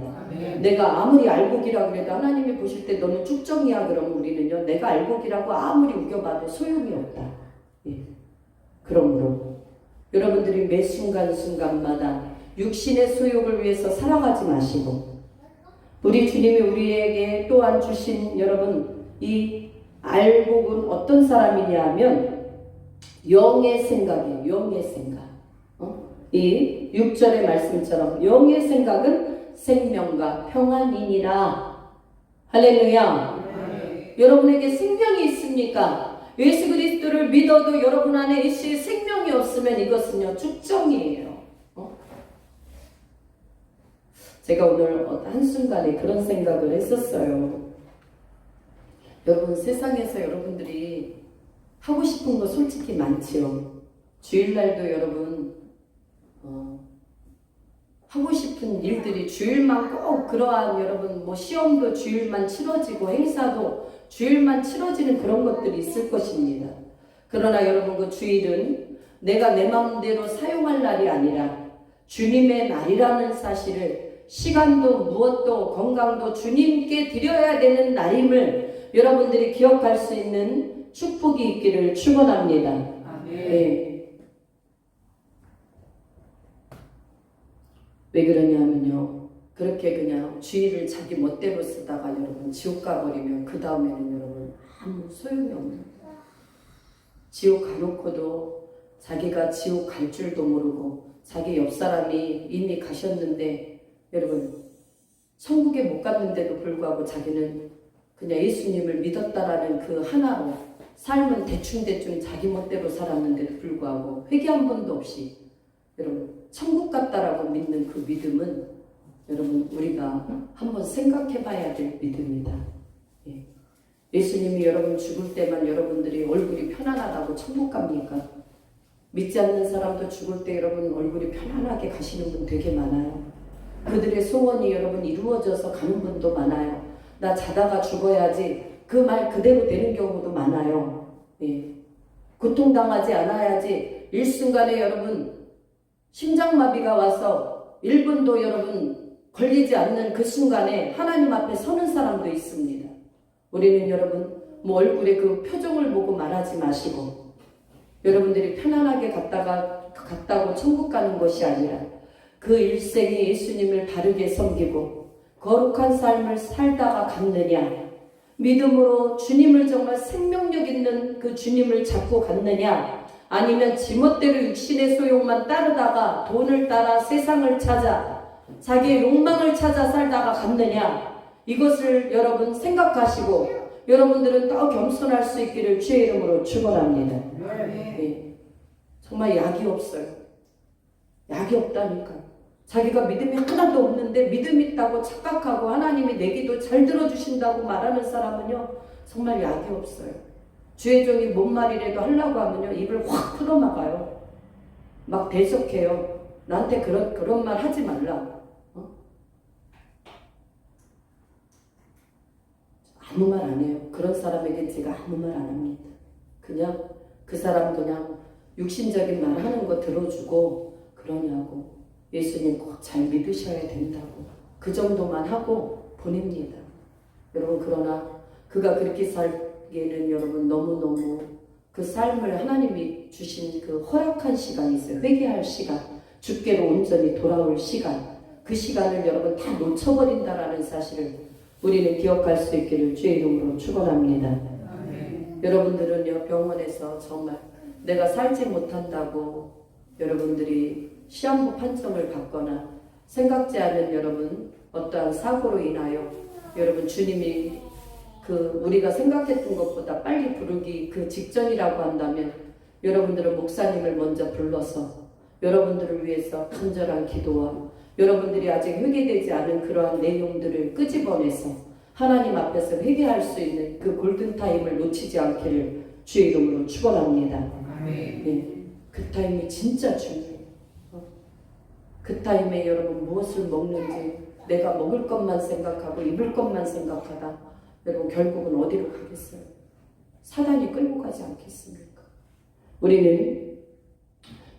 내가 아무리 알곡이라 그래도 하나님이 보실 때 너는 축정이야 그러면 우리는요 내가 알곡이라고 아무리 우겨봐도 소용이 없다. 예. 그러므로 여러분들이 매 순간순간마다 육신의 소욕을 위해서 살아가지 마시고 우리 주님이 우리에게 또한 주신 여러분 이 알곡은 어떤 사람이냐 하면 영의 생각이에요. 영의 생각. 이 6절의 말씀처럼 영의 생각은 생명과 평안이니라. 할렐루야. 여러분에게 생명이 있습니까? 예수 그리스도를 믿어도 여러분 안에 일시의 생명이 없으면 이것은요 축정이에요. 제가 오늘 한순간에 그런 생각을 했었어요. 여러분 세상에서 여러분들이 하고 싶은 거 솔직히 많지요. 주일날도 여러분 하고 싶은 일들이 주일만 꼭 그러한 여러분 뭐 시험도 주일만 치러지고 행사도 주일만 치러지는 그런 것들이 있을 것입니다. 그러나 여러분 그 주일은 내가 내 마음대로 사용할 날이 아니라 주님의 날이라는 사실을 시간도 무엇도 건강도 주님께 드려야 되는 날임을 여러분들이 기억할 수 있는 축복이 있기를 축원합니다. 네. 왜 그러냐면요. 그렇게 그냥 주일을 자기 멋대로 쓰다가 여러분 지옥 가버리면 그 다음에는 여러분 아무 소용이 없는 거예요. 지옥 가놓고도 자기가 지옥 갈 줄도 모르고 자기 옆 사람이 이미 가셨는데 여러분 천국에 못 갔는데도 불구하고 자기는 그냥 예수님을 믿었다라는 그 하나로 삶은 대충대충 자기 멋대로 살았는데도 불구하고 회개 한 번도 없이 여러분 천국 갔다라고 믿는 그 믿음은 여러분 우리가 한번 생각해 봐야 될 믿음이다. 예. 예수님이 여러분 죽을 때만 여러분들이 얼굴이 편안하다고 천국 갑니까? 믿지 않는 사람도 죽을 때 여러분 얼굴이 편안하게 가시는 분 되게 많아요. 그들의 소원이 여러분 이루어져서 가는 분도 많아요. 나 자다가 죽어야지 그 말 그대로 되는 경우도 많아요. 예. 고통당하지 않아야지 일순간에 여러분 심장마비가 와서 1분도 여러분 걸리지 않는 그 순간에 하나님 앞에 서는 사람도 있습니다. 우리는 여러분 뭐 얼굴에 그 표정을 보고 말하지 마시고 여러분들이 편안하게 갔다고 천국 가는 것이 아니라 그 일생에 예수님을 바르게 섬기고 거룩한 삶을 살다가 갔느냐, 믿음으로 주님을 정말 생명력 있는 그 주님을 잡고 갔느냐, 아니면 지멋대로 육신의 소욕만 따르다가 돈을 따라 세상을 찾아 자기의 욕망을 찾아 살다가 갔느냐, 이것을 여러분 생각하시고 여러분들은 더 겸손할 수 있기를 주의 이름으로 축원합니다. 네. 정말 약이 없어요. 약이 없다니까. 자기가 믿음이 하나도 없는데 믿음 있다고 착각하고 하나님이 내 기도 잘 들어주신다고 말하는 사람은요 정말 약이 없어요. 주의 종이 뭔 말이라도 하려고 하면요 입을 확 풀어막아요. 막 대적해요. 나한테 그런 말 하지 말라. 아무 말 안 해요. 그런 사람에게 제가 아무 말 안 합니다. 그냥 그 사람 그냥 육신적인 말 하는 거 들어주고 그러냐고, 예수님 꼭 잘 믿으셔야 된다고, 그 정도만 하고 보냅니다. 여러분, 그러나 그가 그렇게 살기에는 여러분 너무너무 그 삶을 하나님이 주신 그 허락한 시간이 있어요. 회개할 시간, 주께로 온전히 돌아올 시간, 그 시간을 여러분 다 놓쳐버린다라는 사실을 우리는 기억할 수 있기를 주의 이름으로 축원합니다. 여러분들은요 병원에서 정말 내가 살지 못한다고 여러분들이 시한부 판정을 받거나 생각지 않은 여러분 어떠한 사고로 인하여 여러분 주님이 우리가 생각했던 것보다 빨리 부르기 그 직전이라고 한다면 여러분들은 목사님을 먼저 불러서 여러분들을 위해서 간절한 기도와 여러분들이 아직 회개되지 않은 그러한 내용들을 끄집어내서 하나님 앞에서 회개할 수 있는 그 골든타임을 놓치지 않기를 주의 이름으로 축원합니다. 네, 그 타임이 진짜 중요해요. 그 타임에 여러분 무엇을 먹는지 내가 먹을 것만 생각하고 입을 것만 생각하다 여러분 결국은 어디로 가겠어요? 사단이 끌고 가지 않겠습니까? 우리는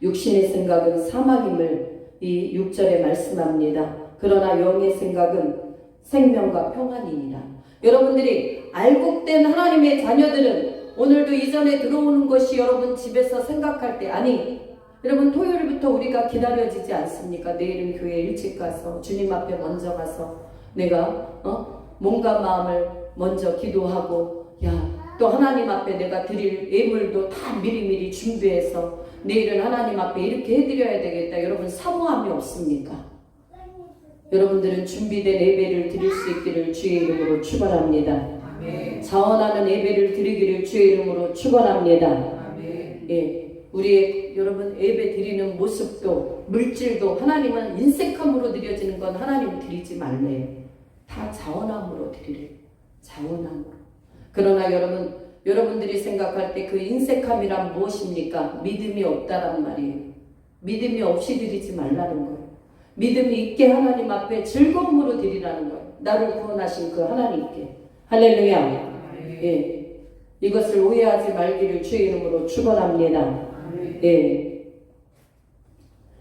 육신의 생각은 사망임을 이 6절에 말씀합니다. 그러나 영의 생각은 생명과 평안이니라. 여러분들이 알곡된 하나님의 자녀들은 오늘도 이전에 들어오는 것이 여러분 집에서 생각할 때, 아니 여러분 토요일부터 우리가 기다려지지 않습니까? 내일은 교회 일찍 가서 주님 앞에 먼저 가서 내가 몸과 마음을 먼저 기도하고 또 하나님 앞에 내가 드릴 예물도 다 미리미리 준비해서 내일은 하나님 앞에 이렇게 해드려야 되겠다. 여러분 사모함이 없습니까? 여러분들은 준비된 예배를 드릴 수 있기를 주의 이름으로 축원합니다. 자원하는 예배를 드리기를 주의 이름으로 축원합니다. 예, 우리의 여러분 예배 드리는 모습도 물질도 하나님은 인색함으로 드려지는 건 하나님 드리지 말래요. 다 자원함으로 드리래요. 자원함으로. 그러나 여러분들이 생각할 때 그 인색함이란 무엇입니까? 믿음이 없다란 말이에요. 믿음이 없이 드리지 말라는 거예요. 믿음이 있게 하나님 앞에 즐거움으로 드리라는 거예요. 나를 구원하신 그 하나님께. 할렐루야. 예, 이것을 오해하지 말기를 주의 이름으로 축원합니다. 예.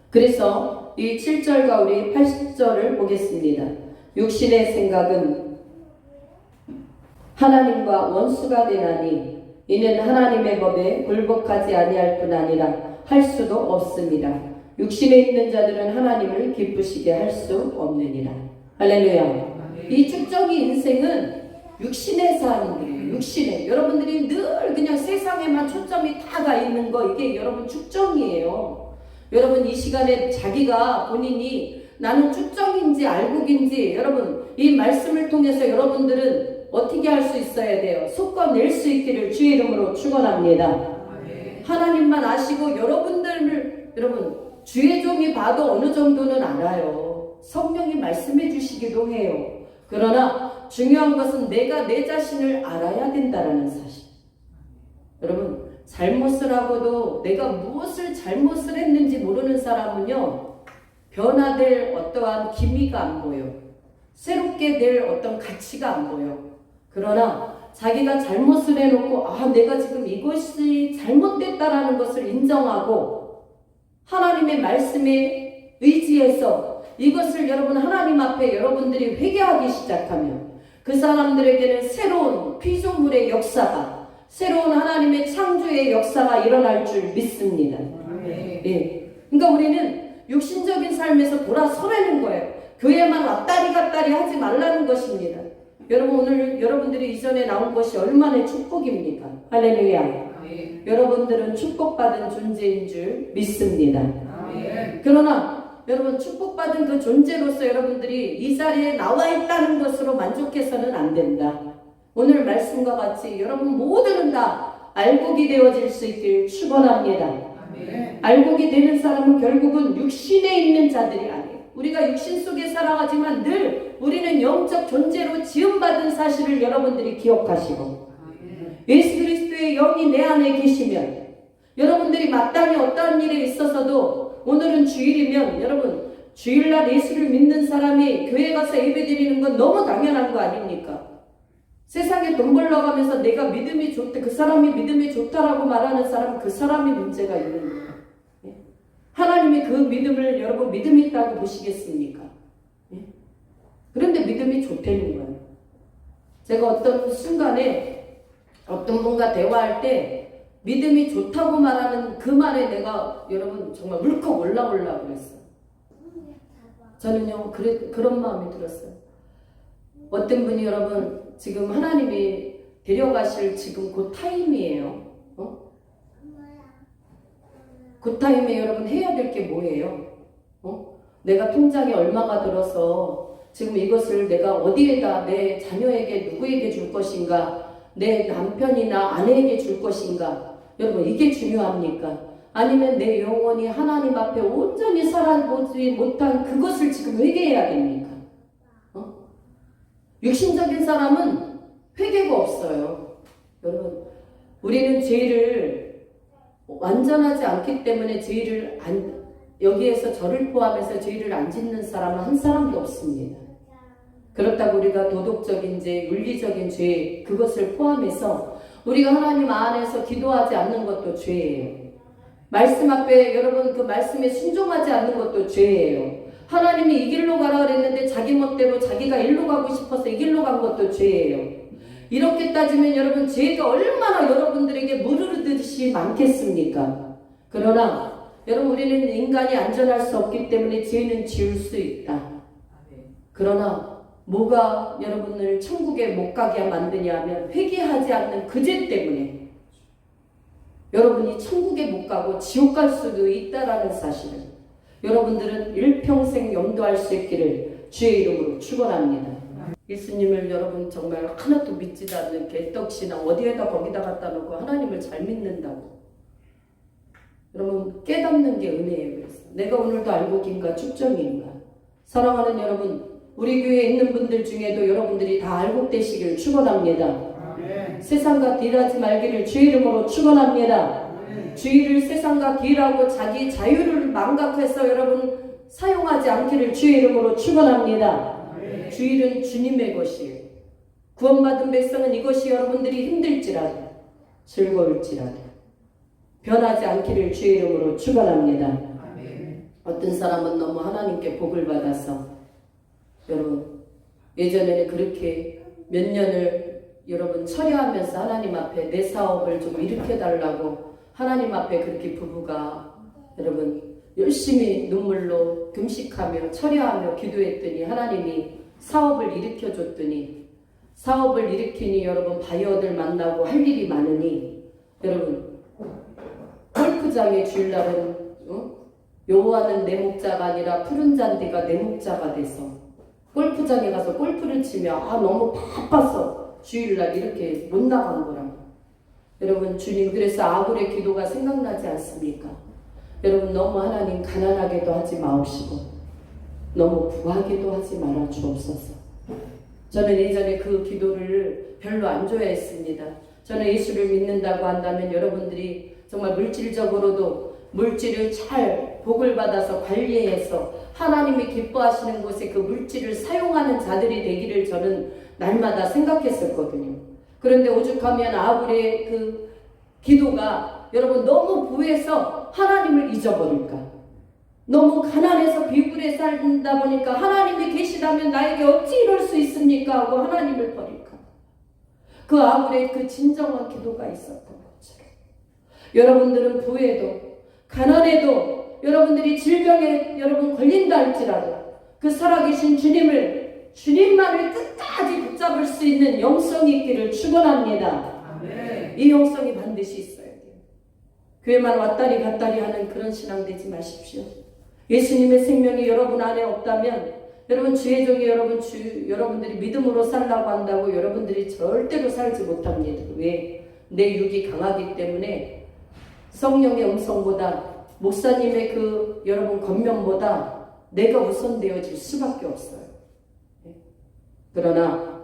그래서 이 7절과 우리 80절을 보겠습니다. 육신의 생각은 하나님과 원수가 되나니 이는 하나님의 법에 굴복하지 아니할 뿐 아니라 할 수도 없습니다. 육신에 있는 자들은 하나님을 기쁘시게 할 수 없느니라. 할렐루야. 이 축적인 인생은 육신의 삶들이에요. 육신에 여러분들이 늘 그냥 세상에만 초점이 다 가 있는 거, 이게 여러분 축정이에요. 여러분 이 시간에 자기가 본인이 나는 축정인지 알곡인지 여러분 이 말씀을 통해서 여러분들은 어떻게 할 수 있어야 돼요? 쏟아낼 수 있기를 주의 이름으로 축원합니다. 하나님만 아시고 여러분들을 여러분 주의 종이 봐도 어느 정도는 알아요. 성령이 말씀해 주시기도 해요. 그러나 중요한 것은 내가 내 자신을 알아야 된다는 사실. 여러분 잘못을 하고도 내가 무엇을 잘못을 했는지 모르는 사람은요 변화될 어떠한 기미가 안 보여. 새롭게 될 어떤 가치가 안 보여. 그러나 자기가 잘못을 해놓고 내가 지금 이것이 잘못됐다라는 것을 인정하고 하나님의 말씀에 의지해서 이것을 여러분 하나님 앞에 여러분들이 회개하기 시작하면 그 사람들에게는 새로운 피조물의 역사가, 새로운 하나님의 창조의 역사가 일어날 줄 믿습니다. 예. 그러니까 우리는 육신적인 삶에서 돌아서라는 거예요. 교회만 왔다리 갔다리 하지 말라는 것입니다. 여러분 오늘 여러분들이 이전에 나온 것이 얼마나 축복입니까? 할렐루야. 여러분들은 축복받은 존재인 줄 믿습니다. 아멘. 그러나 여러분 축복받은 그 존재로서 여러분들이 이 자리에 나와 있다는 것으로 만족해서는 안 된다. 오늘 말씀과 같이 여러분 모두는 다 알곡이 되어질 수 있길 축원합니다. 아멘. 알곡이 되는 사람은 결국은 육신에 있는 자들이 아니에요. 우리가 육신 속에 살아가지만 늘 우리는 영적 존재로 지음받은 사실을 여러분들이 기억하시고 예수 그리스도의 영이 내 안에 계시면 여러분들이 마땅히 어떠한 일에 있어서도 오늘은 주일이면 여러분 주일날 예수를 믿는 사람이 교회 가서 예배드리는 건 너무 당연한 거 아닙니까? 세상에 돈 벌러 가면서 내가 믿음이 좋다, 그 사람이 믿음이 좋다라고 말하는 사람은 그 사람이 문제가 있는 거예요. 하나님이 그 믿음을 여러분 믿음 있다고 보시겠습니까? 그런데 믿음이 좋다는 거예요. 제가 어떤 순간에 어떤 분과 대화할 때 믿음이 좋다고 말하는 그 말에 내가 여러분 정말 울컥 올라오려고 그랬어요. 저는요 그런 마음이 들었어요. 어떤 분이 여러분 지금 하나님이 데려가실 지금 그 타임이에요. 그 타임에 여러분 해야 될 게 뭐예요? 내가 통장에 얼마가 들어서 지금 이것을 내가 어디에다 내 자녀에게 누구에게 줄 것인가, 내 남편이나 아내에게 줄 것인가, 여러분 이게 중요합니까? 아니면 내 영혼이 하나님 앞에 온전히 살아보지 못한 그것을 지금 회개해야 됩니까? 육신적인 사람은 회개가 없어요. 여러분 우리는 죄를 완전하지 않기 때문에 죄를 여기에서 저를 포함해서 죄를 안 짓는 사람은 한 사람도 없습니다. 그렇다고 우리가 도덕적인 죄, 윤리적인 죄 그것을 포함해서 우리가 하나님 안에서 기도하지 않는 것도 죄예요. 말씀 앞에 여러분 그 말씀에 순종하지 않는 것도 죄예요. 하나님이 이 길로 가라 그랬는데 자기 멋대로 자기가 일로 가고 싶어서 이 길로 간 것도 죄예요. 이렇게 따지면 여러분 죄가 얼마나 여러분들에게 무르르듯이 많겠습니까? 그러나 여러분 우리는 인간이 안전할 수 없기 때문에 죄는 지을 수 있다. 그러나 뭐가 여러분을 천국에 못 가게 만드냐 하면 회개하지 않는 그 죄 때문에 여러분이 천국에 못 가고 지옥 갈 수도 있다라는 사실을 여러분들은 일평생 염두할 수 있기를 주의 이름으로 축원합니다. 예수님을 여러분 정말 하나도 믿지도 않는 개떡시나 어디에다 거기다 갖다 놓고 하나님을 잘 믿는다고 여러분 깨닫는 게 은혜예요. 그래서 내가 오늘도 알곡인가 축정인가. 사랑하는 여러분 우리 교회에 있는 분들 중에도 여러분들이 다 알곡되시길 축원합니다. 아멘. 세상과 딜하지 말기를 주의 이름으로 축원합니다. 아멘. 주의를 세상과 딜하고 자기 자유를 망각해서 여러분 사용하지 않기를 주의 이름으로 축원합니다. 주일은 주님의 것이에요. 구원받은 백성은 이것이 여러분들이 힘들지라도 즐거울지라도 변하지 않기를 주의 이름으로 축원합니다. 아멘. 어떤 사람은 너무 하나님께 복을 받아서 여러분 예전에는 그렇게 몇 년을 여러분 처리하면서 하나님 앞에 내 사업을 좀 일으켜달라고 하나님 앞에 그렇게 부부가 여러분 열심히 눈물로 금식하며 처리하며 기도했더니 하나님이 사업을 일으켜줬더니 사업을 일으키니 여러분 바이어들 만나고 할 일이 많으니 여러분 골프장에 주일날은 여호와는 내 목자가 아니라 푸른 잔디가 내 목자가 돼서 골프장에 가서 골프를 치며 너무 바빠서 주일날 이렇게 못 나간 거라고. 여러분 주님 그래서 아굴의 기도가 생각나지 않습니까? 여러분 너무 하나님 가난하게도 하지 마옵시고 너무 부하게도 하지 말아 주옵소서. 저는 예전에 그 기도를 별로 안 좋아했습니다. 저는 예수를 믿는다고 한다면 여러분들이 정말 물질적으로도 물질을 잘 복을 받아서 관리해서 하나님이 기뻐하시는 곳에 그 물질을 사용하는 자들이 되기를 저는 날마다 생각했었거든요. 그런데 오죽하면 아굴의 그 기도가 여러분 너무 부해서 하나님을 잊어버릴까? 너무 가난해서 비굴해 살다 보니까 하나님이 계시다면 나에게 어찌 이럴 수 있습니까? 하고 하나님을 버릴까? 그 아굴의 그 진정한 기도가 있었던 것처럼 여러분들은 부해도 가난해도 여러분들이 질병에 여러분 걸린다 할지라도 그 살아계신 주님만을 끝까지 붙잡을 수 있는 영성이 있기를 축원합니다. 아멘. 이 영성이 반드시 있어야 돼요. 교회만 왔다리 갔다리 하는 그런 신앙 되지 마십시오. 예수님의 생명이 여러분 안에 없다면 여러분 주의 종이 여러분들이 믿음으로 살라고 한다고 여러분들이 절대로 살지 못합니다. 왜? 내 육이 강하기 때문에 성령의 음성보다 목사님의 그 여러분 겉면보다 내가 우선되어질 수밖에 없어요. 그러나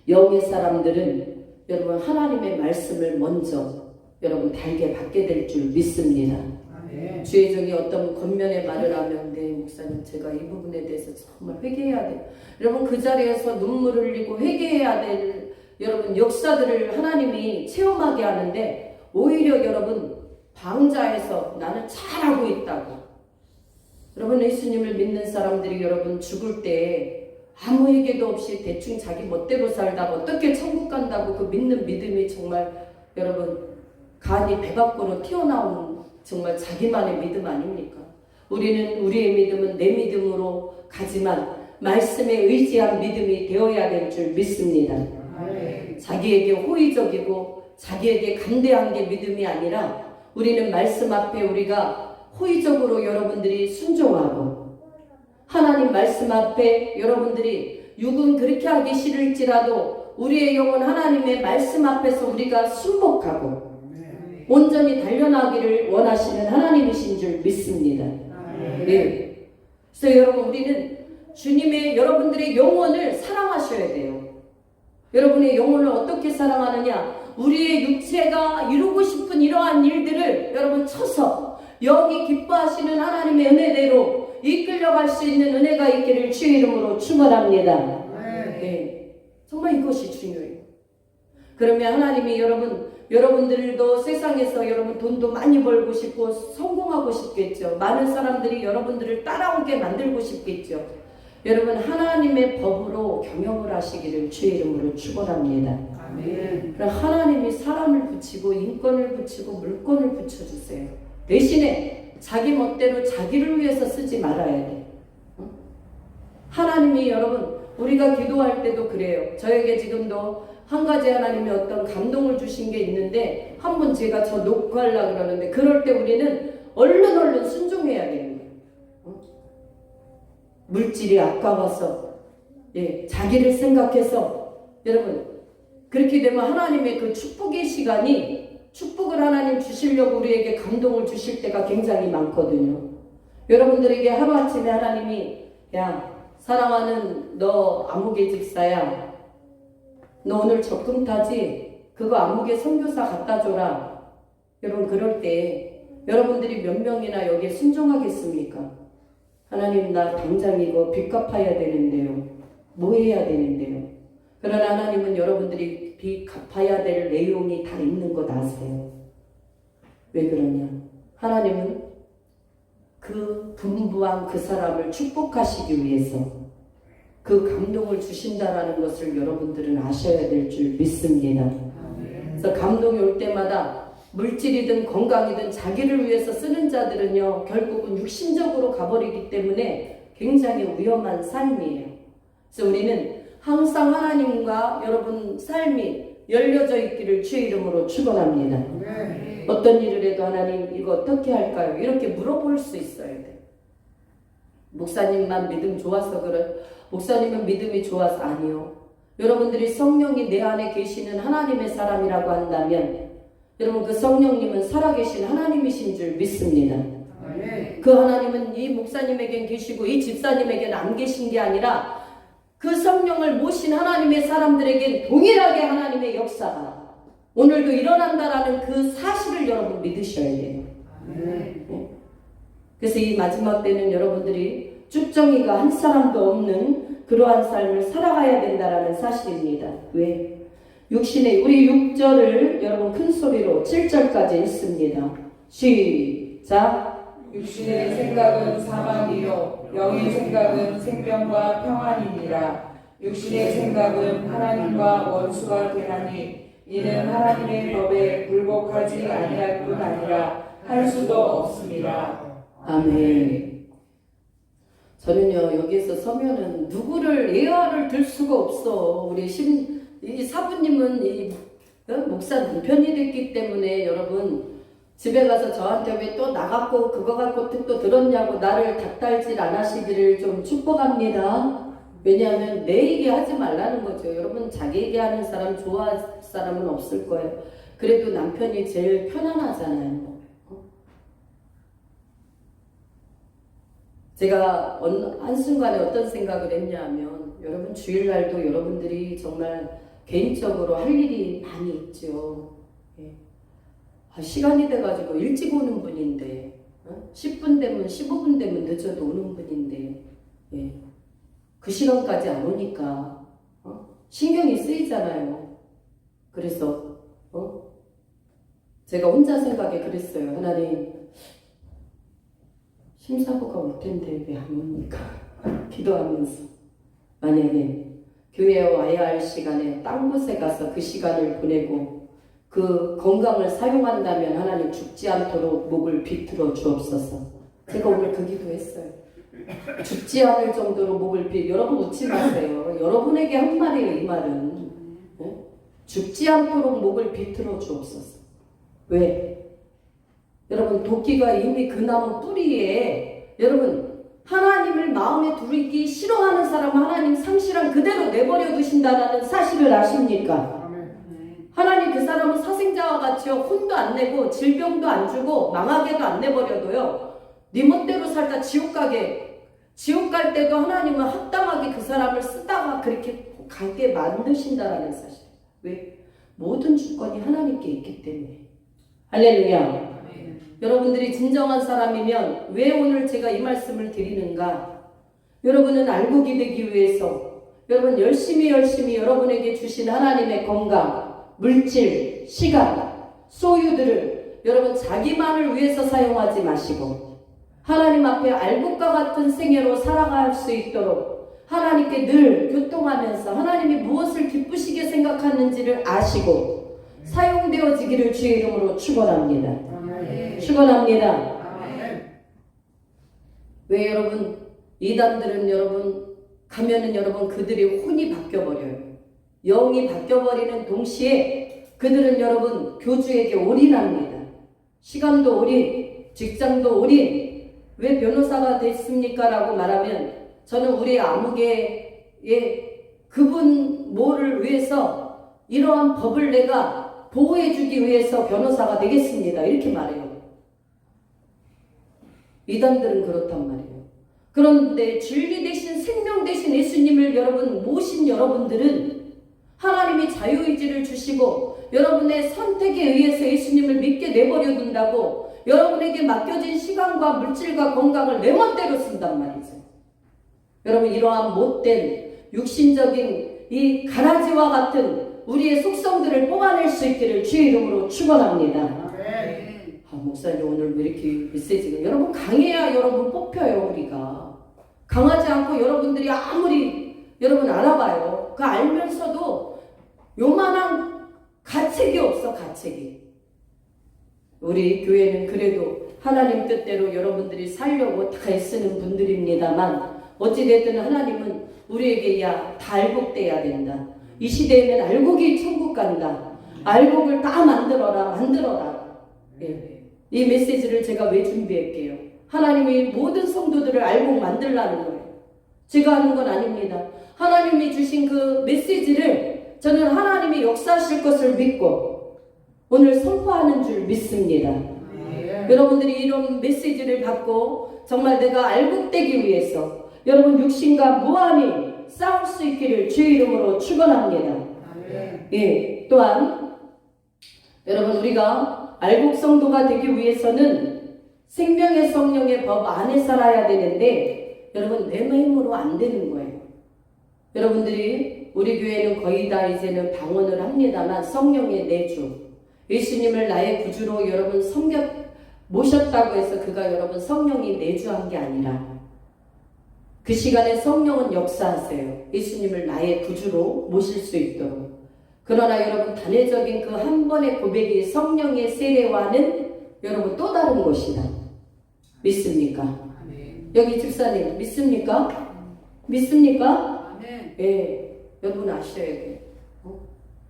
영의 사람들은 여러분 하나님의 말씀을 먼저 여러분 달게 받게 될 줄 믿습니다. 아멘. 주의 종이 어떤 겉면의 말을 하면 네 목사님 제가 이 부분에 대해서 정말 회개해야 돼요. 여러분 그 자리에서 눈물을 흘리고 회개해야 될 여러분 역사들을 하나님이 체험하게 하는데 오히려 여러분 방자에서 나는 잘하고 있다고. 여러분 예수님을 믿는 사람들이 여러분 죽을 때 아무 얘기도 없이 대충 자기 멋대로 살다가 어떻게 천국 간다고 그 믿는 믿음이 정말 여러분 간이 배 밖으로 튀어나온 정말 자기만의 믿음 아닙니까? 우리는 우리의 믿음은 내 믿음으로 가지만 말씀에 의지한 믿음이 되어야 될 줄 믿습니다. 아멘. 자기에게 호의적이고 자기에게 간대한 게 믿음이 아니라 우리는 말씀 앞에 우리가 호의적으로 여러분들이 순종하고 하나님 말씀 앞에 여러분들이 육은 그렇게 하기 싫을지라도 우리의 영혼 하나님의 말씀 앞에서 우리가 순복하고 온전히 단련하기를 원하시는 하나님이신 줄 믿습니다. 네. 그래서 여러분 우리는 주님의 여러분들의 영혼을 사랑하셔야 돼요. 여러분의 영혼을 어떻게 사랑하느냐? 우리의 육체가 이루고 싶은 이러한 일들을 여러분 쳐서 여기 기뻐하시는 하나님의 은혜대로 이끌려갈 수 있는 은혜가 있기를 주의 이름으로 축원합니다. 네. 정말 이것이 중요해요. 그러면 하나님이 여러분들도 세상에서 여러분 돈도 많이 벌고 싶고 성공하고 싶겠죠. 많은 사람들이 여러분들을 따라오게 만들고 싶겠죠. 여러분 하나님의 법으로 경영을 하시기를 주의 이름으로 축원합니다. 아멘. 그럼 하나님이 사람을 붙이고 인권을 붙이고 물권을 붙여주세요. 대신에 자기 멋대로 자기를 위해서 쓰지 말아야 돼. 하나님이 여러분 우리가 기도할 때도 그래요. 저에게 지금도 한 가지 하나님이 어떤 감동을 주신 게 있는데 한번 제가 저 녹화하려고 그러는데 그럴 때 우리는 얼른 순종해야 됩니다. 물질이 아까워서 자기를 생각해서 여러분 그렇게 되면 하나님의 그 축복의 시간이 축복을 하나님 주시려고 우리에게 감동을 주실 때가 굉장히 많거든요. 여러분들에게 하루아침에 하나님이 야 사랑하는 너 아무개 집사야 너 오늘 적금 타지? 그거 아무개 선교사 갖다 줘라. 여러분 그럴 때 여러분들이 몇 명이나 여기에 순종하겠습니까? 하나님 나 당장 이거 빚 갚아야 되는데요. 뭐 해야 되는데요. 그러나 하나님은 여러분들이 빚 갚아야 될 내용이 다 있는 것 아세요. 왜 그러냐? 하나님은 그 분부한 그 사람을 축복하시기 위해서 그 감동을 주신다라는 것을 여러분들은 아셔야 될 줄 믿습니다. 그래서 감동이 올 때마다 물질이든 건강이든 자기를 위해서 쓰는 자들은요 결국은 육신적으로 가버리기 때문에 굉장히 위험한 삶이에요. 그래서 우리는 항상 하나님과 여러분 삶이 열려져 있기를 주의 이름으로 축원합니다. 어떤 일을 해도 하나님 이거 어떻게 할까요? 이렇게 물어볼 수 있어야 돼요. 목사님만 믿음 좋아서 그래. 목사님은 믿음이 좋아서 아니요. 여러분들이 성령이 내 안에 계시는 하나님의 사람이라고 한다면 여러분 그 성령님은 살아계신 하나님이신 줄 믿습니다. 그 하나님은 이 목사님에겐 계시고 이 집사님에게는 안 계신 게 아니라 그 성령을 모신 하나님의 사람들에겐 동일하게 하나님의 역사가 오늘도 일어난다라는 그 사실을 여러분 믿으셔야 돼요. 그래서 이 마지막 때는 여러분들이 쭉정이가 한 사람도 없는 그러한 삶을 살아가야 된다라는 사실입니다. 왜? 우리 6절을 여러분 큰 소리로 7절까지 읽습니다. 시작. 육신의 생각은 사망이요 영의 생각은 생명과 평안이니라. 육신의 생각은 하나님과 원수가 되나니 이는 하나님의 법에 굴복하지 아니할 뿐 아니라 할 수도 없습니다. 아멘. 저는요 여기에서 서면은 누구를 예화를 들 수가 없어. 우리 이 사부님은 이 목사 남편이 됐기 때문에 여러분 집에 가서 저한테 왜 또 나갔고 그거 갖고 또 들었냐고 나를 닥달질 안 하시기를 좀 축복합니다. 왜냐하면 내 얘기하지 말라는 거죠. 여러분 자기 얘기하는 사람 좋아할 사람은 없을 거예요. 그래도 남편이 제일 편안하잖아요. 제가 한순간에 어떤 생각을 했냐면 여러분 주일날도 여러분들이 정말 개인적으로 할 일이 많이 있죠. 예. 시간이 돼가지고 일찍 오는 분인데 10분 되면 15분 되면 늦어도 오는 분인데 예. 그 시간까지 안 오니까 신경이 쓰이잖아요. 그래서 제가 혼자 생각에 그랬어요. 하나님 심사부가 올 텐데 왜 안 옵니까? 기도하면서 만약에 교회에 와야 할 시간에 딴 곳에 가서 그 시간을 보내고 그 건강을 사용한다면 하나님 죽지 않도록 목을 비틀어 주옵소서. 제가 오늘 그 기도했어요. 죽지 않을 정도로 목을 여러분 웃지 마세요. 여러분에게 한 말이에요. 이 말은 죽지 않도록 목을 비틀어 주옵소서. 왜? 여러분 도끼가 이미 그 나무 뿌리에 여러분 하나님을 마음에 두르기 싫어하는 사람은 하나님 상실한 그대로 내버려 두신다는 사실을 아십니까? 하나님 그 사람은 사생자와 같이요 혼도 안 내고 질병도 안 주고 망하게도 안 내버려둬요. 네 멋대로 살다 지옥 가게 지옥 갈 때도 하나님은 합당하게 그 사람을 쓰다가 그렇게 가게 만드신다라는 사실. 왜? 모든 주권이 하나님께 있기 때문에. 할렐루야. 여러분들이 진정한 사람이면 왜 오늘 제가 이 말씀을 드리는가? 여러분은 알고 기되기 위해서 여러분 열심히 여러분에게 주신 하나님의 건강, 물질, 시간, 소유들을 여러분 자기만을 위해서 사용하지 마시고 하나님 앞에 알곡과 같은 생애로 살아갈 수 있도록 하나님께 늘 교통하면서 하나님이 무엇을 기쁘시게 생각하는지를 아시고 사용되어지기를 주의 이름으로 축원합니다. 축원합니다. 왜 여러분 이단들은 여러분 가면은 여러분 그들이 혼이 바뀌어버려요. 영이 바뀌어버리는 동시에 그들은 여러분 교주에게 올인합니다. 시간도 올인, 직장도 올인. 왜 변호사가 됐습니까? 라고 말하면 저는 우리 아무개의 그분 뭐를 위해서 이러한 법을 내가 보호해주기 위해서 변호사가 되겠습니다. 이렇게 말해요. 이단들은 그렇단 말이에요. 그런데 진리 대신 생명 대신 예수님을 여러분 모신 여러분들은 하나님이 자유의지를 주시고 여러분의 선택에 의해서 예수님을 믿게 내버려 둔다고 여러분에게 맡겨진 시간과 물질과 건강을 내 멋대로 쓴단 말이죠. 여러분 이러한 못된 육신적인 이 가라지와 같은 우리의 속성들을 뽑아낼 수 있기를 주의 이름으로 축원합니다. 목사님 오늘 왜 이렇게 메시지가 여러분 강해야 여러분 뽑혀요. 우리가 강하지 않고 여러분들이 아무리 여러분 알아봐요. 그 알면서도 요만한 가책이 없어. 가책이. 우리 교회는 그래도 하나님 뜻대로 여러분들이 살려고 다 애쓰는 분들입니다만 어찌됐든 하나님은 우리에게 다 알곡돼야 된다. 이 시대에는 알곡이 천국 간다. 알곡을 다 만들어라. 예. 이 메시지를 제가 왜 준비할게요? 하나님이 모든 성도들을 알곡 만들라는 거예요. 제가 하는 건 아닙니다. 하나님이 주신 그 메시지를 저는 하나님이 역사하실 것을 믿고 오늘 선포하는 줄 믿습니다. 여러분들이 이런 메시지를 받고 정말 내가 알곡되기 위해서 여러분 육신과 무한히 싸울 수 있기를 주의 이름으로 축원합니다. 예, 또한 여러분 우리가 알곡 성도가 되기 위해서는 생명의 성령의 법 안에 살아야 되는데 여러분 내 힘으로 안 되는 거예요. 여러분들이 우리 교회는 거의 다 이제는 방언을 합니다만 성령의 내주 예수님을 나의 구주로 여러분 모셨다고 해서 그가 여러분 성령이 내주한 게 아니라 그 시간에 성령은 역사하세요. 예수님을 나의 구주로 모실 수 있도록. 그러나 여러분 단회적인 그 한 번의 고백이 성령의 세례와는 여러분 또 다른 것이다. 믿습니까? 여기 집사님 믿습니까? 믿습니까? 예, 여러분 아셔야 돼요.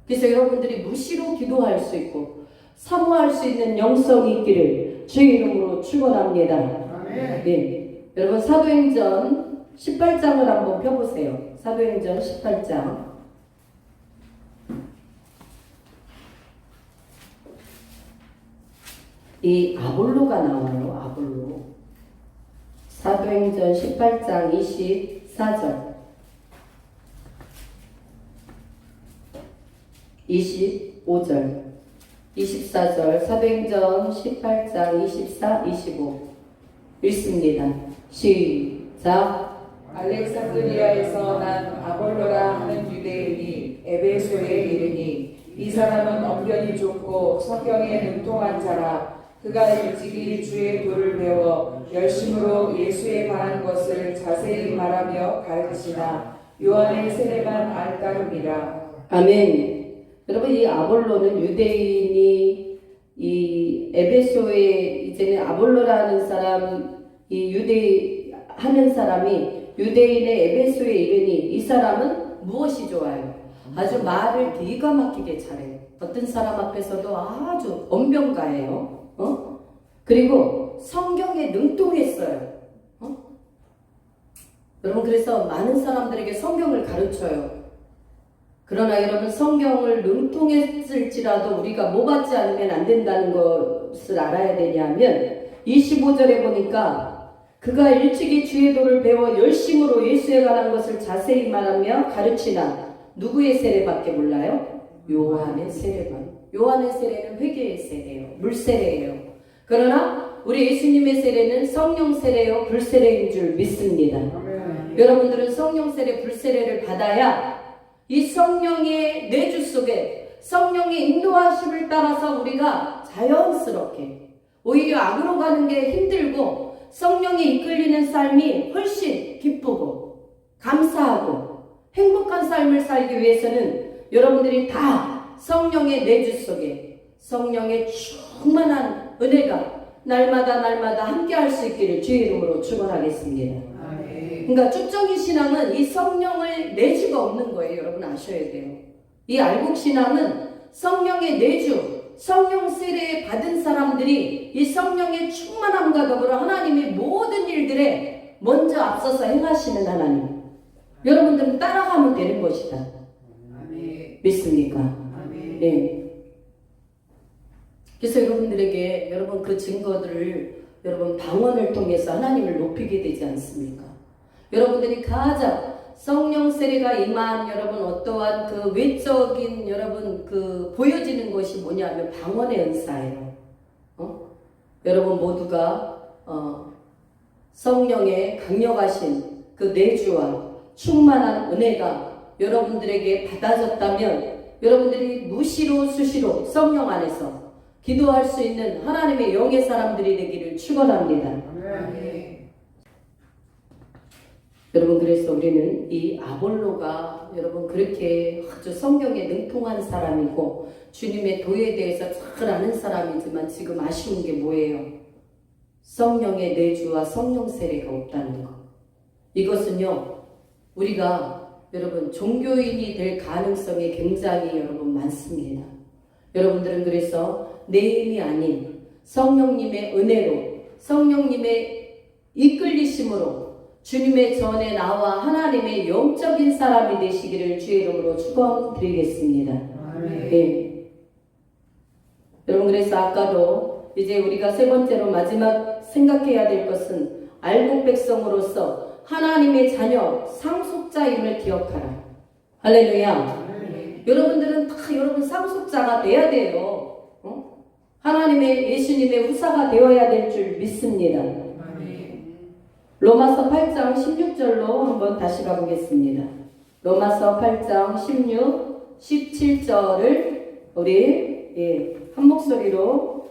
그래서 여러분들이 무시로 기도할 수 있고 사모할 수 있는 영성이 있기를 주의 이름으로 축원합니다. 아멘. 네, 여러분 사도행전 18장을 한번 펴보세요. 사도행전 18장. 이 아볼로가 나와요. 아볼로. 사도행전 18장 24절 25절 24절 사도행전 18장 24, 25 읽습니다. 시작. 알렉산드리아에서 난 아볼로라 하는 유대인이 에베소에 이르니 이 사람은 언변이 좁고 성경에 능통한 자라. 그가 일찍이 주의 도를 배워 열심으로 예수에 관한 것을 자세히 말하며 가르치나 요한의 세례만 알따름이라. 아멘. 여러분 이 아볼로는 유대인이 이 에베소에 이제는 아볼로라는 사람 이 유대 하는 사람이 유대인의 에베소에 이르니 이 사람은 무엇이 좋아요? 아주 말을 기가 막히게 잘해요. 어떤 사람 앞에서도 아주 언변가예요. 그리고 성경에 능통했어요. 여러분 그래서 많은 사람들에게 성경을 가르쳐요. 그러나 여러분 성경을 능통했을지라도 우리가 뭐 받지 않으면 안 된다는 것을 알아야 되냐면 25절에 보니까 그가 일찍이 주의 도를 배워 열심으로 예수에 관한 것을 자세히 말하며 가르치나 누구의 세례밖에 몰라요? 요한의 세례만. 요한의 세례는 회개의 세례예요. 물세례예요. 그러나 우리 예수님의 세례는 성령 세례요 불세례인 줄 믿습니다. 아멘. 여러분들은 성령 세례 불세례를 받아야 이 성령의 내주 속에 성령의 인도하심을 따라서 우리가 자연스럽게 오히려 악으로 가는 게 힘들고 성령이 이끌리는 삶이 훨씬 기쁘고 감사하고 행복한 삶을 살기 위해서는 여러분들이 다 성령의 내주 속에 성령의 충만한 은혜가 날마다 함께 할 수 있기를 주의 이름으로 축원하겠습니다. 아멘. 그러니까 쭉정이 신앙은 이 성령을 내주가 없는 거예요. 여러분 아셔야 돼요. 이 알곡 신앙은 성령의 내주, 성령 세례 받은 사람들이 이 성령의 충만함과 더불어 하나님의 모든 일들에 먼저 앞서서 행하시는 하나님. 여러분들은 따라가면 되는 것이다. 아멘. 믿습니까? 아멘. 네. 그래서 여러분들에게 여러분 그 증거들을 여러분 방언을 통해서 하나님을 높이게 되지 않습니까? 여러분들이 가장 성령 세례가 임한 여러분 어떠한 그 외적인 여러분 그 보여지는 것이 뭐냐면 방언의 은사예요. 여러분 모두가 성령의 강력하신 그 내주와 충만한 은혜가 여러분들에게 받아졌다면 여러분들이 무시로 수시로 성령 안에서 기도할 수 있는 하나님의 영의 사람들이 되기를 축원합니다. 아멘. 여러분 그래서 우리는 이 아볼로가 여러분 그렇게 아주 성경에 능통한 사람이고 주님의 도에 대해서 잘 아는 사람이지만 지금 아쉬운 게 뭐예요? 성령의 내주와 성령 세례가 없다는 것. 이것은요 우리가 여러분 종교인이 될 가능성이 굉장히 여러분 많습니다. 여러분들은 그래서 내 힘이 아닌 성령님의 은혜로 성령님의 이끌리심으로 주님의 전에 나와 하나님의 영적인 사람이 되시기를 주의 이름으로 축원드리겠습니다. 아멘. 네. 여러분 그래서 아까도 이제 우리가 세 번째로 마지막 생각해야 될 것은 알곡 백성으로서 하나님의 자녀 상속자임을 기억하라. 할렐루야. 여러분들은 다 여러분 상속자가 돼야 돼요. 하나님의 예수님의 후사가 되어야 될 줄 믿습니다. 아멘. 로마서 8장 16절로 한번 다시 가보겠습니다. 로마서 8장 16, 17절을 우리 한 목소리로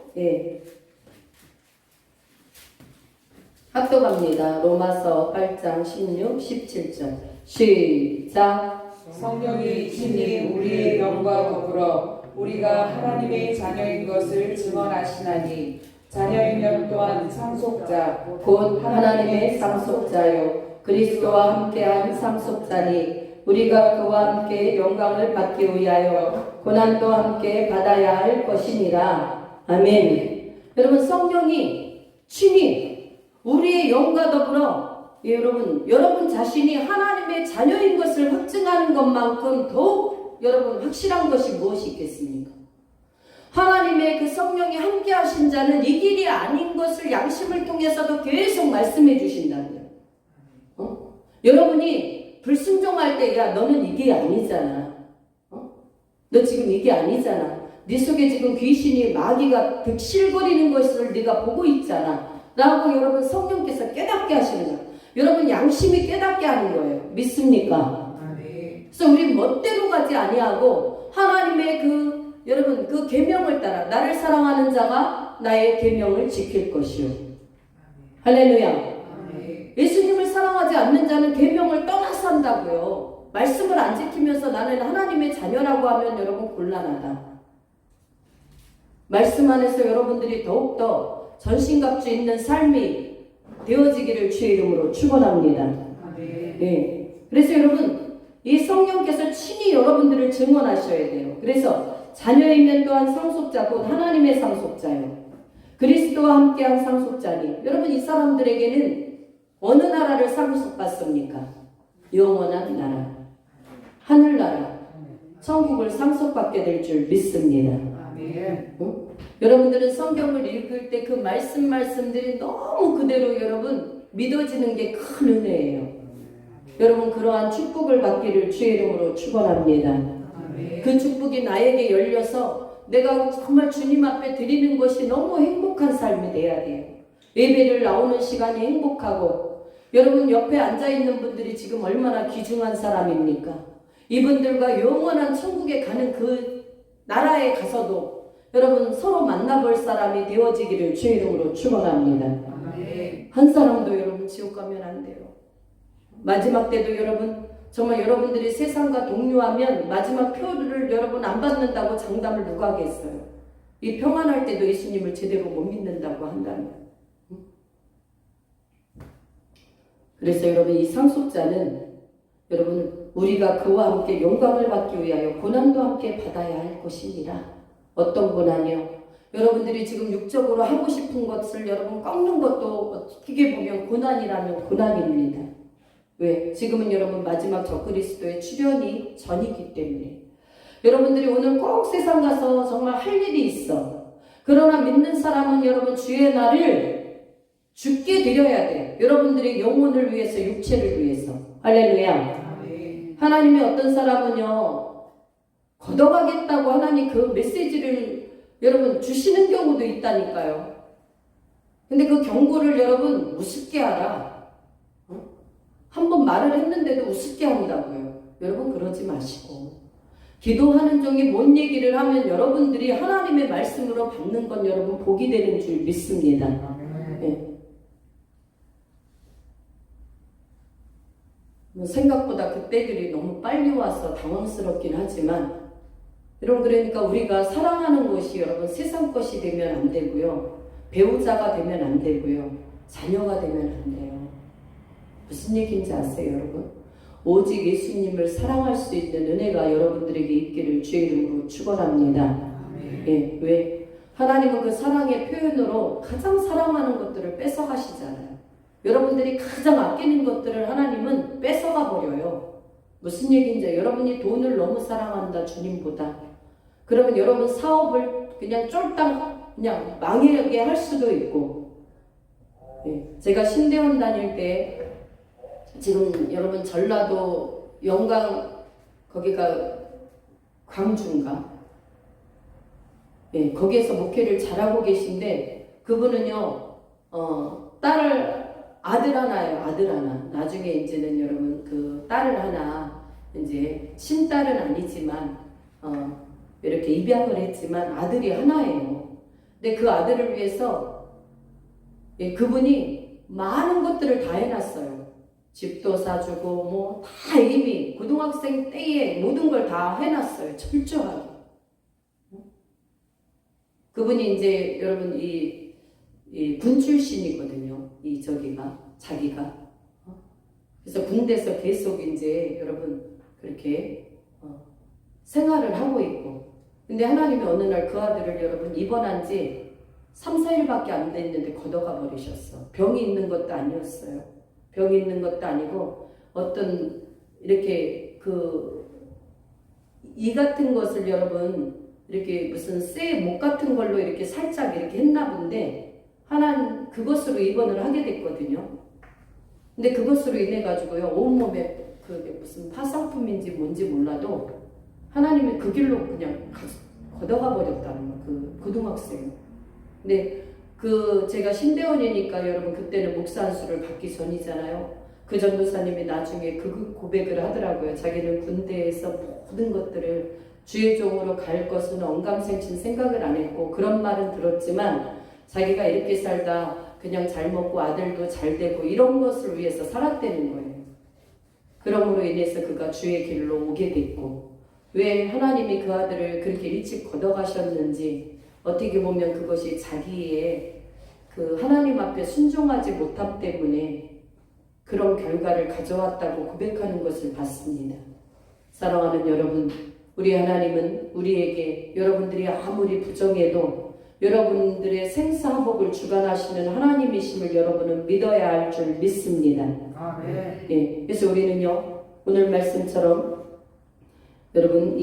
합독합니다. 로마서 8장 16, 17절 시작. 성령이 친히 우리의 영과 더불어 우리가 하나님의 자녀인 것을 증언하시나니 자녀이면 또한 상속자 곧 하나님의 상속자요 그리스도와 함께한 상속자니 우리가 그와 함께 영광을 받기 위하여 고난도 함께 받아야 할 것이니라. 아멘. 여러분, 성령이 친히 우리의 영과 더불어 여러분 자신이 하나님의 자녀인 것을 확증하는 것만큼 더욱 여러분 확실한 것이 무엇이 있겠습니까? 하나님의 그 성령이 함께 하신 자는 이 길이 아닌 것을 양심을 통해서도 계속 말씀해 주신다고요. 여러분이 불순종할 때, 야, 너는 이게 아니잖아. 너 지금 이게 아니잖아. 네 속에 지금 귀신이, 마귀가 득실거리는 것을 네가 보고 있잖아. 라고 여러분 성령께서 깨닫게 하시는 거예요. 여러분 양심이 깨닫게 하는 거예요. 믿습니까? 그래서 우리 멋대로 가지 아니하고 하나님의 여러분 그 계명을 따라 나를 사랑하는 자가 나의 계명을 지킬 것이요. 할렐루야. 예수님을 사랑하지 않는 자는 계명을 떠나서 한다고요. 말씀을 안 지키면서 나는 하나님의 자녀라고 하면 여러분 곤란하다. 말씀 안에서 여러분들이 더욱더 전신갑주 있는 삶이 되어지기를 주의 이름으로 축원합니다. 네. 그래서 여러분 이 성령께서 친히 여러분들을 증언하셔야 돼요. 그래서 자녀이면 또한 상속자 곧 하나님의 상속자요. 그리스도와 함께한 상속자니 여러분 이 사람들에게는 어느 나라를 상속받습니까? 영원한 나라, 하늘나라, 천국을 상속받게 될 줄 믿습니다. 여러분들은 성경을 읽을 때 그 말씀들이 너무 그대로 여러분 믿어지는 게 큰 은혜예요. 여러분 그러한 축복을 받기를 주의 이름으로 축원합니다. 그 축복이 나에게 열려서 내가 정말 주님 앞에 드리는 것이 너무 행복한 삶이 돼야 돼요. 예배를 나오는 시간이 행복하고 여러분 옆에 앉아있는 분들이 지금 얼마나 귀중한 사람입니까? 이분들과 영원한 천국에 가는 그 나라에 가서도 여러분 서로 만나볼 사람이 되어지기를 주의 이름으로 축원합니다. 한 사람도 여러분 지옥 가면 안 돼요. 마지막 때도 여러분 정말 여러분들이 세상과 동료하면 마지막 표를 여러분 안 받는다고 장담을 누가 하겠어요? 이 평안할 때도 예수님을 제대로 못 믿는다고 한다면. 그래서 여러분 이 상속자는 여러분 우리가 그와 함께 영광을 받기 위하여 고난도 함께 받아야 할 것이니라. 어떤 고난이요? 여러분들이 지금 육적으로 하고 싶은 것을 여러분 꺾는 것도 어떻게 보면 고난이라면 고난입니다. 왜? 지금은 여러분 마지막 적그리스도의 출현이 전이기 때문에 여러분들이 오늘 꼭 세상 가서 정말 할 일이 있어. 그러나 믿는 사람은 여러분 주의 날을 죽게 드려야 돼. 여러분들의 영혼을 위해서, 육체를 위해서. 할렐루야. 하나님의 어떤 사람은요 걷어가겠다고 하나님 그 메시지를 여러분 주시는 경우도 있다니까요. 근데 그 경고를 여러분 우습게 하라. 한번 말을 했는데도 우습게 한다고요. 여러분 그러지 마시고 기도하는 종이 뭔 얘기를 하면 여러분들이 하나님의 말씀으로 받는 건 여러분 복이 되는 줄 믿습니다. 네. 생각보다 그때들이 너무 빨리 와서 당황스럽긴 하지만 여러분 그러니까 우리가 사랑하는 것이 여러분 세상 것이 되면 안 되고요. 배우자가 되면 안 되고요. 자녀가 되면 안 돼요. 무슨 얘기인지 아세요 여러분? 오직 예수님을 사랑할 수 있는 은혜가 여러분들에게 있기를 주의 이름으로 축원합니다. 예, 왜? 하나님은 그 사랑의 표현으로 가장 사랑하는 것들을 뺏어가시잖아요. 여러분들이 가장 아끼는 것들을 하나님은 뺏어가 버려요. 무슨 얘기인지 여러분이 돈을 너무 사랑한다 주님보다 그러면 여러분 사업을 그냥 쫄딱 그냥 망하게 할 수도 있고 예, 제가 신대원 다닐 때 지금 여러분 전라도 영광 거기가 광주인가? 예, 거기에서 목회를 잘하고 계신데 그분은요 아들 하나예요. 아들 하나. 나중에 이제는 여러분 그 딸을 하나 이제 친딸은 아니지만 이렇게 입양을 했지만 아들이 하나예요. 근데 그 아들을 위해서 예, 그분이 많은 것들을 다 해놨어요. 집도 사주고 뭐 다 이미 고등학생 때에 모든 걸 다 해놨어요. 철저하게. 그분이 이제 여러분 이 군 출신이거든요. 자기가. 그래서 군대에서 계속 이제 여러분 그렇게 생활을 하고 있고, 근데 하나님이 어느 날 그 아들을 여러분 입원한 지 3, 4일밖에 안 됐는데 걷어가 버리셨어. 병이 있는 것도 아니었어요. 병이 있는 것도 아니고 어떤 이렇게 이 같은 것을 여러분 이렇게 무슨 쇠 목 같은 걸로 이렇게 살짝 이렇게 했나 본데 하나는 그것으로 입원을 하게 됐거든요. 근데 그것으로 인해 가지고요 온몸에 그게 무슨 파상품인지 뭔지 몰라도 하나님이 그 길로 그냥 걷어가 버렸다는 거, 그 고등학생. 근데 제가 신대원이니까 여러분 그때는 목사 안수를 받기 전이잖아요. 그 전도사님이 나중에 그 고백을 하더라고요. 자기는 군대에서 모든 것들을 주의 종으로 갈 것은 언감생심 생각을 안 했고 그런 말은 들었지만 자기가 이렇게 살다 그냥 잘 먹고 아들도 잘 되고 이런 것을 위해서 살았다는 거예요. 그러므로 인해서 그가 주의 길로 오게 됐고 왜 하나님이 그 아들을 그렇게 일찍 걷어가셨는지 어떻게 보면 그것이 자기의 그 하나님 앞에 순종하지 못함 때문에 그런 결과를 가져왔다고 고백하는 것을 봤습니다. 사랑하는 여러분, 우리 하나님은 우리에게 여러분들이 아무리 부정해도 여러분들의 생사복을 주관하시는 하나님이심을 여러분은 믿어야 할 줄 믿습니다. 아멘. 예, 그래서 우리는요 오늘 말씀처럼 여러분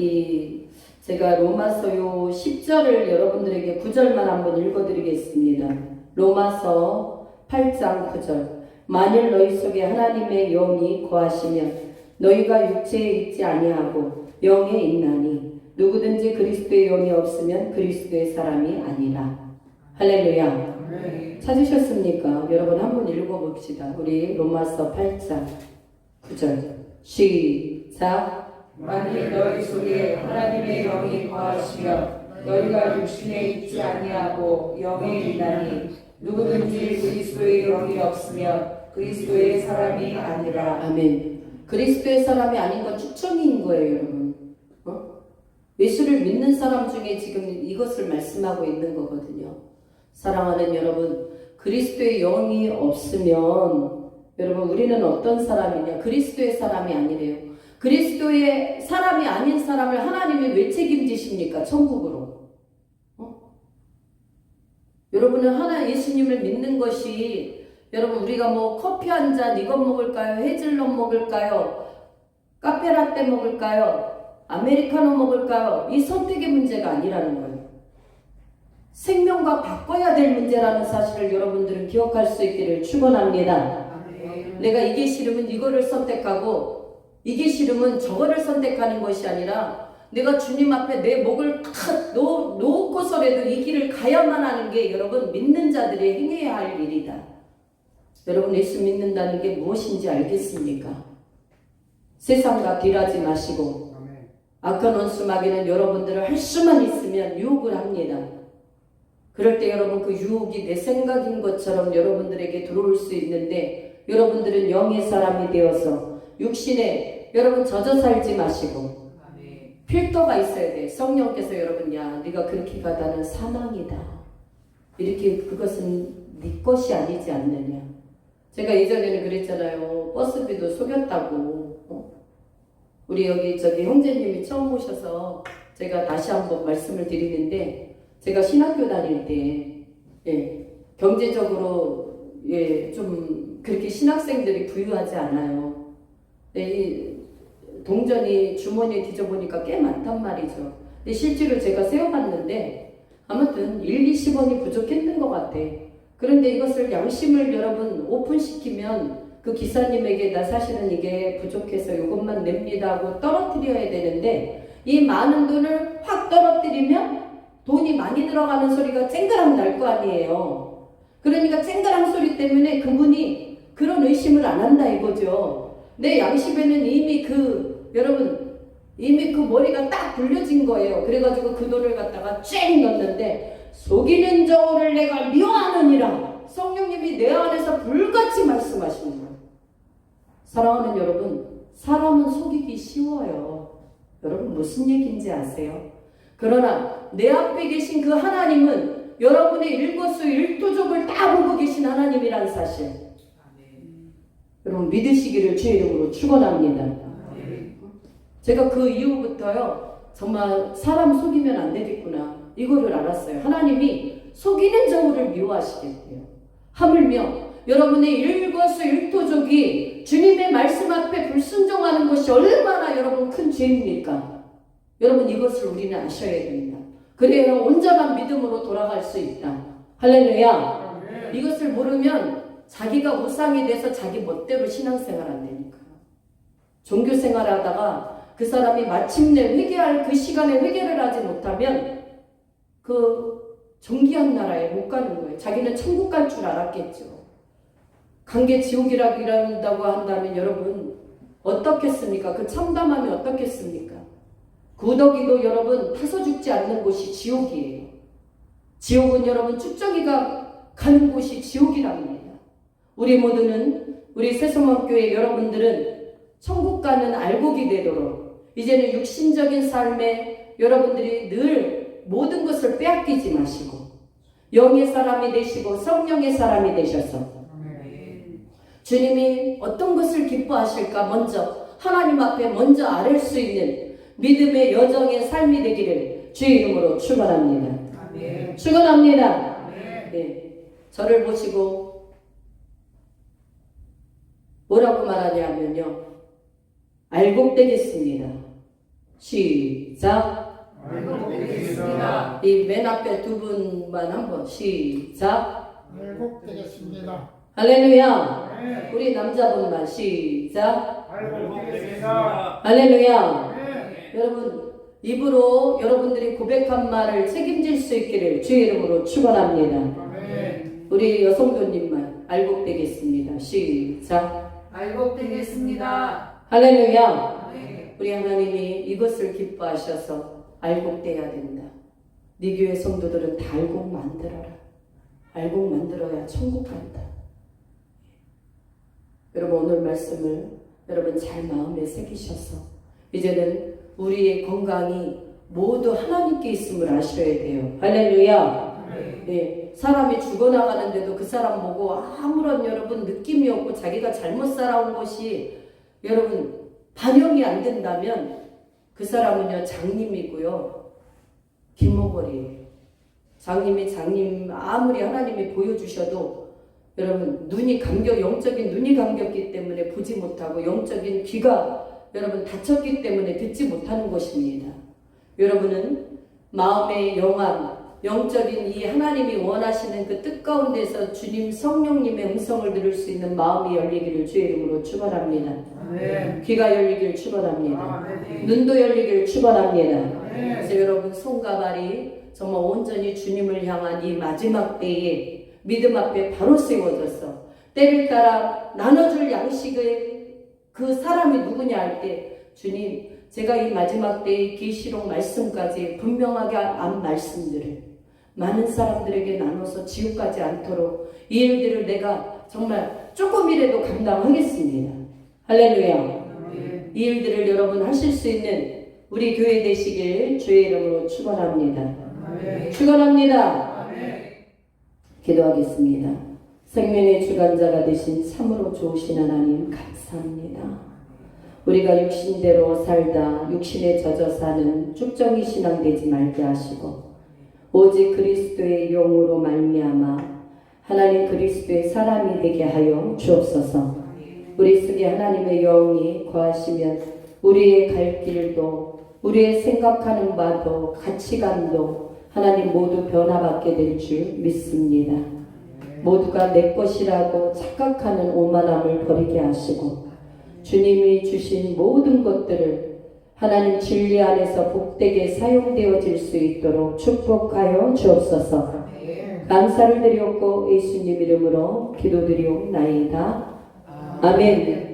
제가 로마서요 10절을 여러분들에게 9절만 한번 읽어드리겠습니다. 로마서 8장 9절. 만일 너희 속에 하나님의 영이 거하시면 너희가 육체에 있지 아니하고 영에 있나니 누구든지 그리스도의 영이 없으면 그리스도의 사람이 아니라. 할렐루야. 아멘. 찾으셨습니까? 여러분 한번 읽어봅시다. 우리 로마서 8장 9절 시작. 만일 너희 속에 하나님의 영이 거하시면 너희가 육신에 있지 아니하고 영에 있나니 누구든지 그리스도의 영이 없으면 그리스도의 사람이 아니라. 아멘. 그리스도의 사람이 아닌 건 추천인 거예요, 여러분. 예수를 믿는 사람 중에 지금 이것을 말씀하고 있는 거거든요. 사랑하는 여러분, 그리스도의 영이 없으면 여러분 우리는 어떤 사람이냐? 그리스도의 사람이 아니래요. 그리스도의 사람이 아닌 사람을 하나님이 왜 책임지십니까? 천국으로. 여러분은 예수님을 믿는 것이 여러분 우리가 뭐 커피 한 잔 이것 먹을까요? 헤즐넛 먹을까요? 카페라떼 먹을까요? 아메리카노 먹을까요? 이 선택의 문제가 아니라는 거예요. 생명과 바꿔야 될 문제라는 사실을 여러분들은 기억할 수 있기를 축원합니다. 아멘. 내가 이게 싫으면 이거를 선택하고 이게 싫으면 저거를 선택하는 것이 아니라 내가 주님 앞에 내 목을 탁 놓고서라도 이 길을 가야만 하는 게 여러분 믿는 자들이 행해야 할 일이다. 여러분 예수 믿는다는 게 무엇인지 알겠습니까? 세상과 딜하지 마시고 악한 원수 마귀는 여러분들을 할 수만 있으면 유혹을 합니다. 그럴 때 여러분 그 유혹이 내 생각인 것처럼 여러분들에게 들어올 수 있는데 여러분들은 영의 사람이 되어서 육신에 여러분 젖어 살지 마시고 필터가 있어야 돼. 성령께서 여러분 야 네가 그렇게 가다는 사망이다. 이렇게 그것은 네 것이 아니지 않느냐. 제가 예전에는 그랬잖아요. 버스비도 속였다고. 우리 여기 형제님이 처음 오셔서 제가 다시 한번 말씀을 드리는데 제가 신학교 다닐 때 경제적으로 좀 그렇게 신학생들이 부유하지 않아요. 이 동전이 주머니에 뒤져보니까 꽤 많단 말이죠. 근데 실제로 제가 세어봤는데 아무튼 1, 20원이 부족했던 것 같아. 그런데 이것을 양심을 여러분 오픈시키면 그 기사님에게 나 사실은 이게 부족해서 이것만 냅니다 하고 떨어뜨려야 되는데 이 많은 돈을 확 떨어뜨리면 돈이 많이 들어가는 소리가 쨍그랑 날 거 아니에요. 그러니까 쨍그랑 소리 때문에 그분이 그런 의심을 안 한다 이거죠. 내 양심에는 이미 여러분 이미 그 머리가 딱 굴려진 거예요. 그래가지고 그 돈을 갖다가 쨍 넣었는데 속이는 저를 내가 미워하느니라. 성령님이 내 안에서 불같이 말씀하시는 거예요. 사랑하는 여러분, 사람은 속이기 쉬워요. 여러분 무슨 얘기인지 아세요? 그러나 내 앞에 계신 그 하나님은 여러분의 일거수일투족을 다 보고 계신 하나님이란 사실 여러분 믿으시기를 주의 이름으로 축원합니다. 제가 그 이후부터요, 정말 사람 속이면 안 되겠구나 이거를 알았어요. 하나님이 속이는 자를 미워하시겠대요. 하물며 여러분의 일거수일투족이 주님의 말씀 앞에 불순종하는 것이 얼마나 여러분 큰 죄입니까? 여러분 이것을 우리는 아셔야 됩니다. 그래야 온전한 믿음으로 돌아갈 수 있다. 할렐루야. 이것을 모르면 자기가 우상이 돼서 자기 멋대로 신앙생활 안 되니까. 종교생활 하다가 그 사람이 마침내 회개할 그 시간에 회개를 하지 못하면 그 존귀한 나라에 못 가는 거예요. 자기는 천국 갈 줄 알았겠죠. 관계 지옥이라고 이런다고 한다면 여러분 어떻겠습니까? 그 참담함이 어떻겠습니까? 구더기도 여러분 타서 죽지 않는 곳이 지옥이에요. 지옥은 여러분 쭉정이가 가는 곳이 지옥이랍니다. 우리 모두는 우리 새소망교회 여러분들은 천국 가는 알곡이 되도록 이제는 육신적인 삶에 여러분들이 늘 모든 것을 빼앗기지 마시고 영의 사람이 되시고 성령의 사람이 되셔서 주님이 어떤 것을 기뻐하실까 먼저 하나님 앞에 먼저 아뢰 수 있는 믿음의 여정의 삶이 되기를 주의 이름으로 축원합니다. 아멘. 축원합니다. 아멘. 네, 저를 보시고 뭐라고 말하냐면요, 알곡되겠습니다. 시작. 알곡되겠습니다. 이 맨 앞에 두 분만 한번 시작. 알곡되겠습니다. 할렐루야. 아멘. 우리 남자분만 시작. 알곡되겠습니다. 할렐루야. 아멘. 여러분 입으로 여러분들이 고백한 말을 책임질 수 있기를 주의 이름으로 축원합니다. 아멘. 우리 여성교님만 알곡되겠습니다. 시작. 알곡되겠습니다. 할렐루야. 아멘. 우리 하나님이 이것을 기뻐하셔서 알곡돼야 된다. 네 교회 성도들은 다 알곡 만들어라. 알곡 만들어야 천국 간다. 여러분 오늘 말씀을 여러분 잘 마음에 새기셔서 이제는 우리의 건강이 모두 하나님께 있음을 아셔야 돼요. 할렐루야. 네, 사람이 죽어나가는데도 그 사람 보고 아무런 여러분 느낌이 없고 자기가 잘못 살아온 것이 여러분 반영이 안 된다면 그 사람은요 장님이고요 김어걸이에요. 장님 아무리 하나님이 보여주셔도 여러분 영적인 눈이 감겼기 때문에 보지 못하고 영적인 귀가 여러분 다쳤기 때문에 듣지 못하는 것입니다. 여러분은 마음의 영적인 이 하나님이 원하시는 그 뜻 가운데서 주님 성령님의 음성을 들을 수 있는 마음이 열리기를 주의 이름으로 축원합니다. 아멘. 귀가 열리기를 축원합니다. 아멘. 눈도 열리기를 축원합니다. 아멘. 그래서 여러분 손과 발이 정말 온전히 주님을 향한 이 마지막 때에 믿음 앞에 바로 세워져서 때를 따라 나눠줄 양식의 그 사람이 누구냐 할 때 주님 제가 이 마지막 때의 계시록 말씀까지 분명하게 한 말씀들을 많은 사람들에게 나눠서 지옥 가지 않도록 이 일들을 내가 정말 조금이라도 감당하겠습니다. 할렐루야. 아멘. 이 일들을 여러분 하실 수 있는 우리 교회 되시길 주의 이름으로 축원합니다. 아멘. 축원합니다. 아멘. 기도하겠습니다. 생명의 주관자가 되신 참으로 좋으신 하나님 감사합니다. 우리가 육신대로 살다 육신에 젖어 사는 쭉정이 신앙 되지 말게 하시고 오직 그리스도의 영으로 말미암아 하나님 그리스도의 사람이 되게 하여 주옵소서. 우리 속에 하나님의 영이 거하시면 우리의 갈 길도 우리의 생각하는 바도 가치관도 하나님 모두 변화받게 될 줄 믿습니다. 모두가 내 것이라고 착각하는 오만함을 버리게 하시고 주님이 주신 모든 것들을 하나님 진리 안에서 복되게 사용되어질 수 있도록 축복하여 주옵소서. 감사를 드렸고 예수님 이름으로 기도드리옵나이다. 아멘.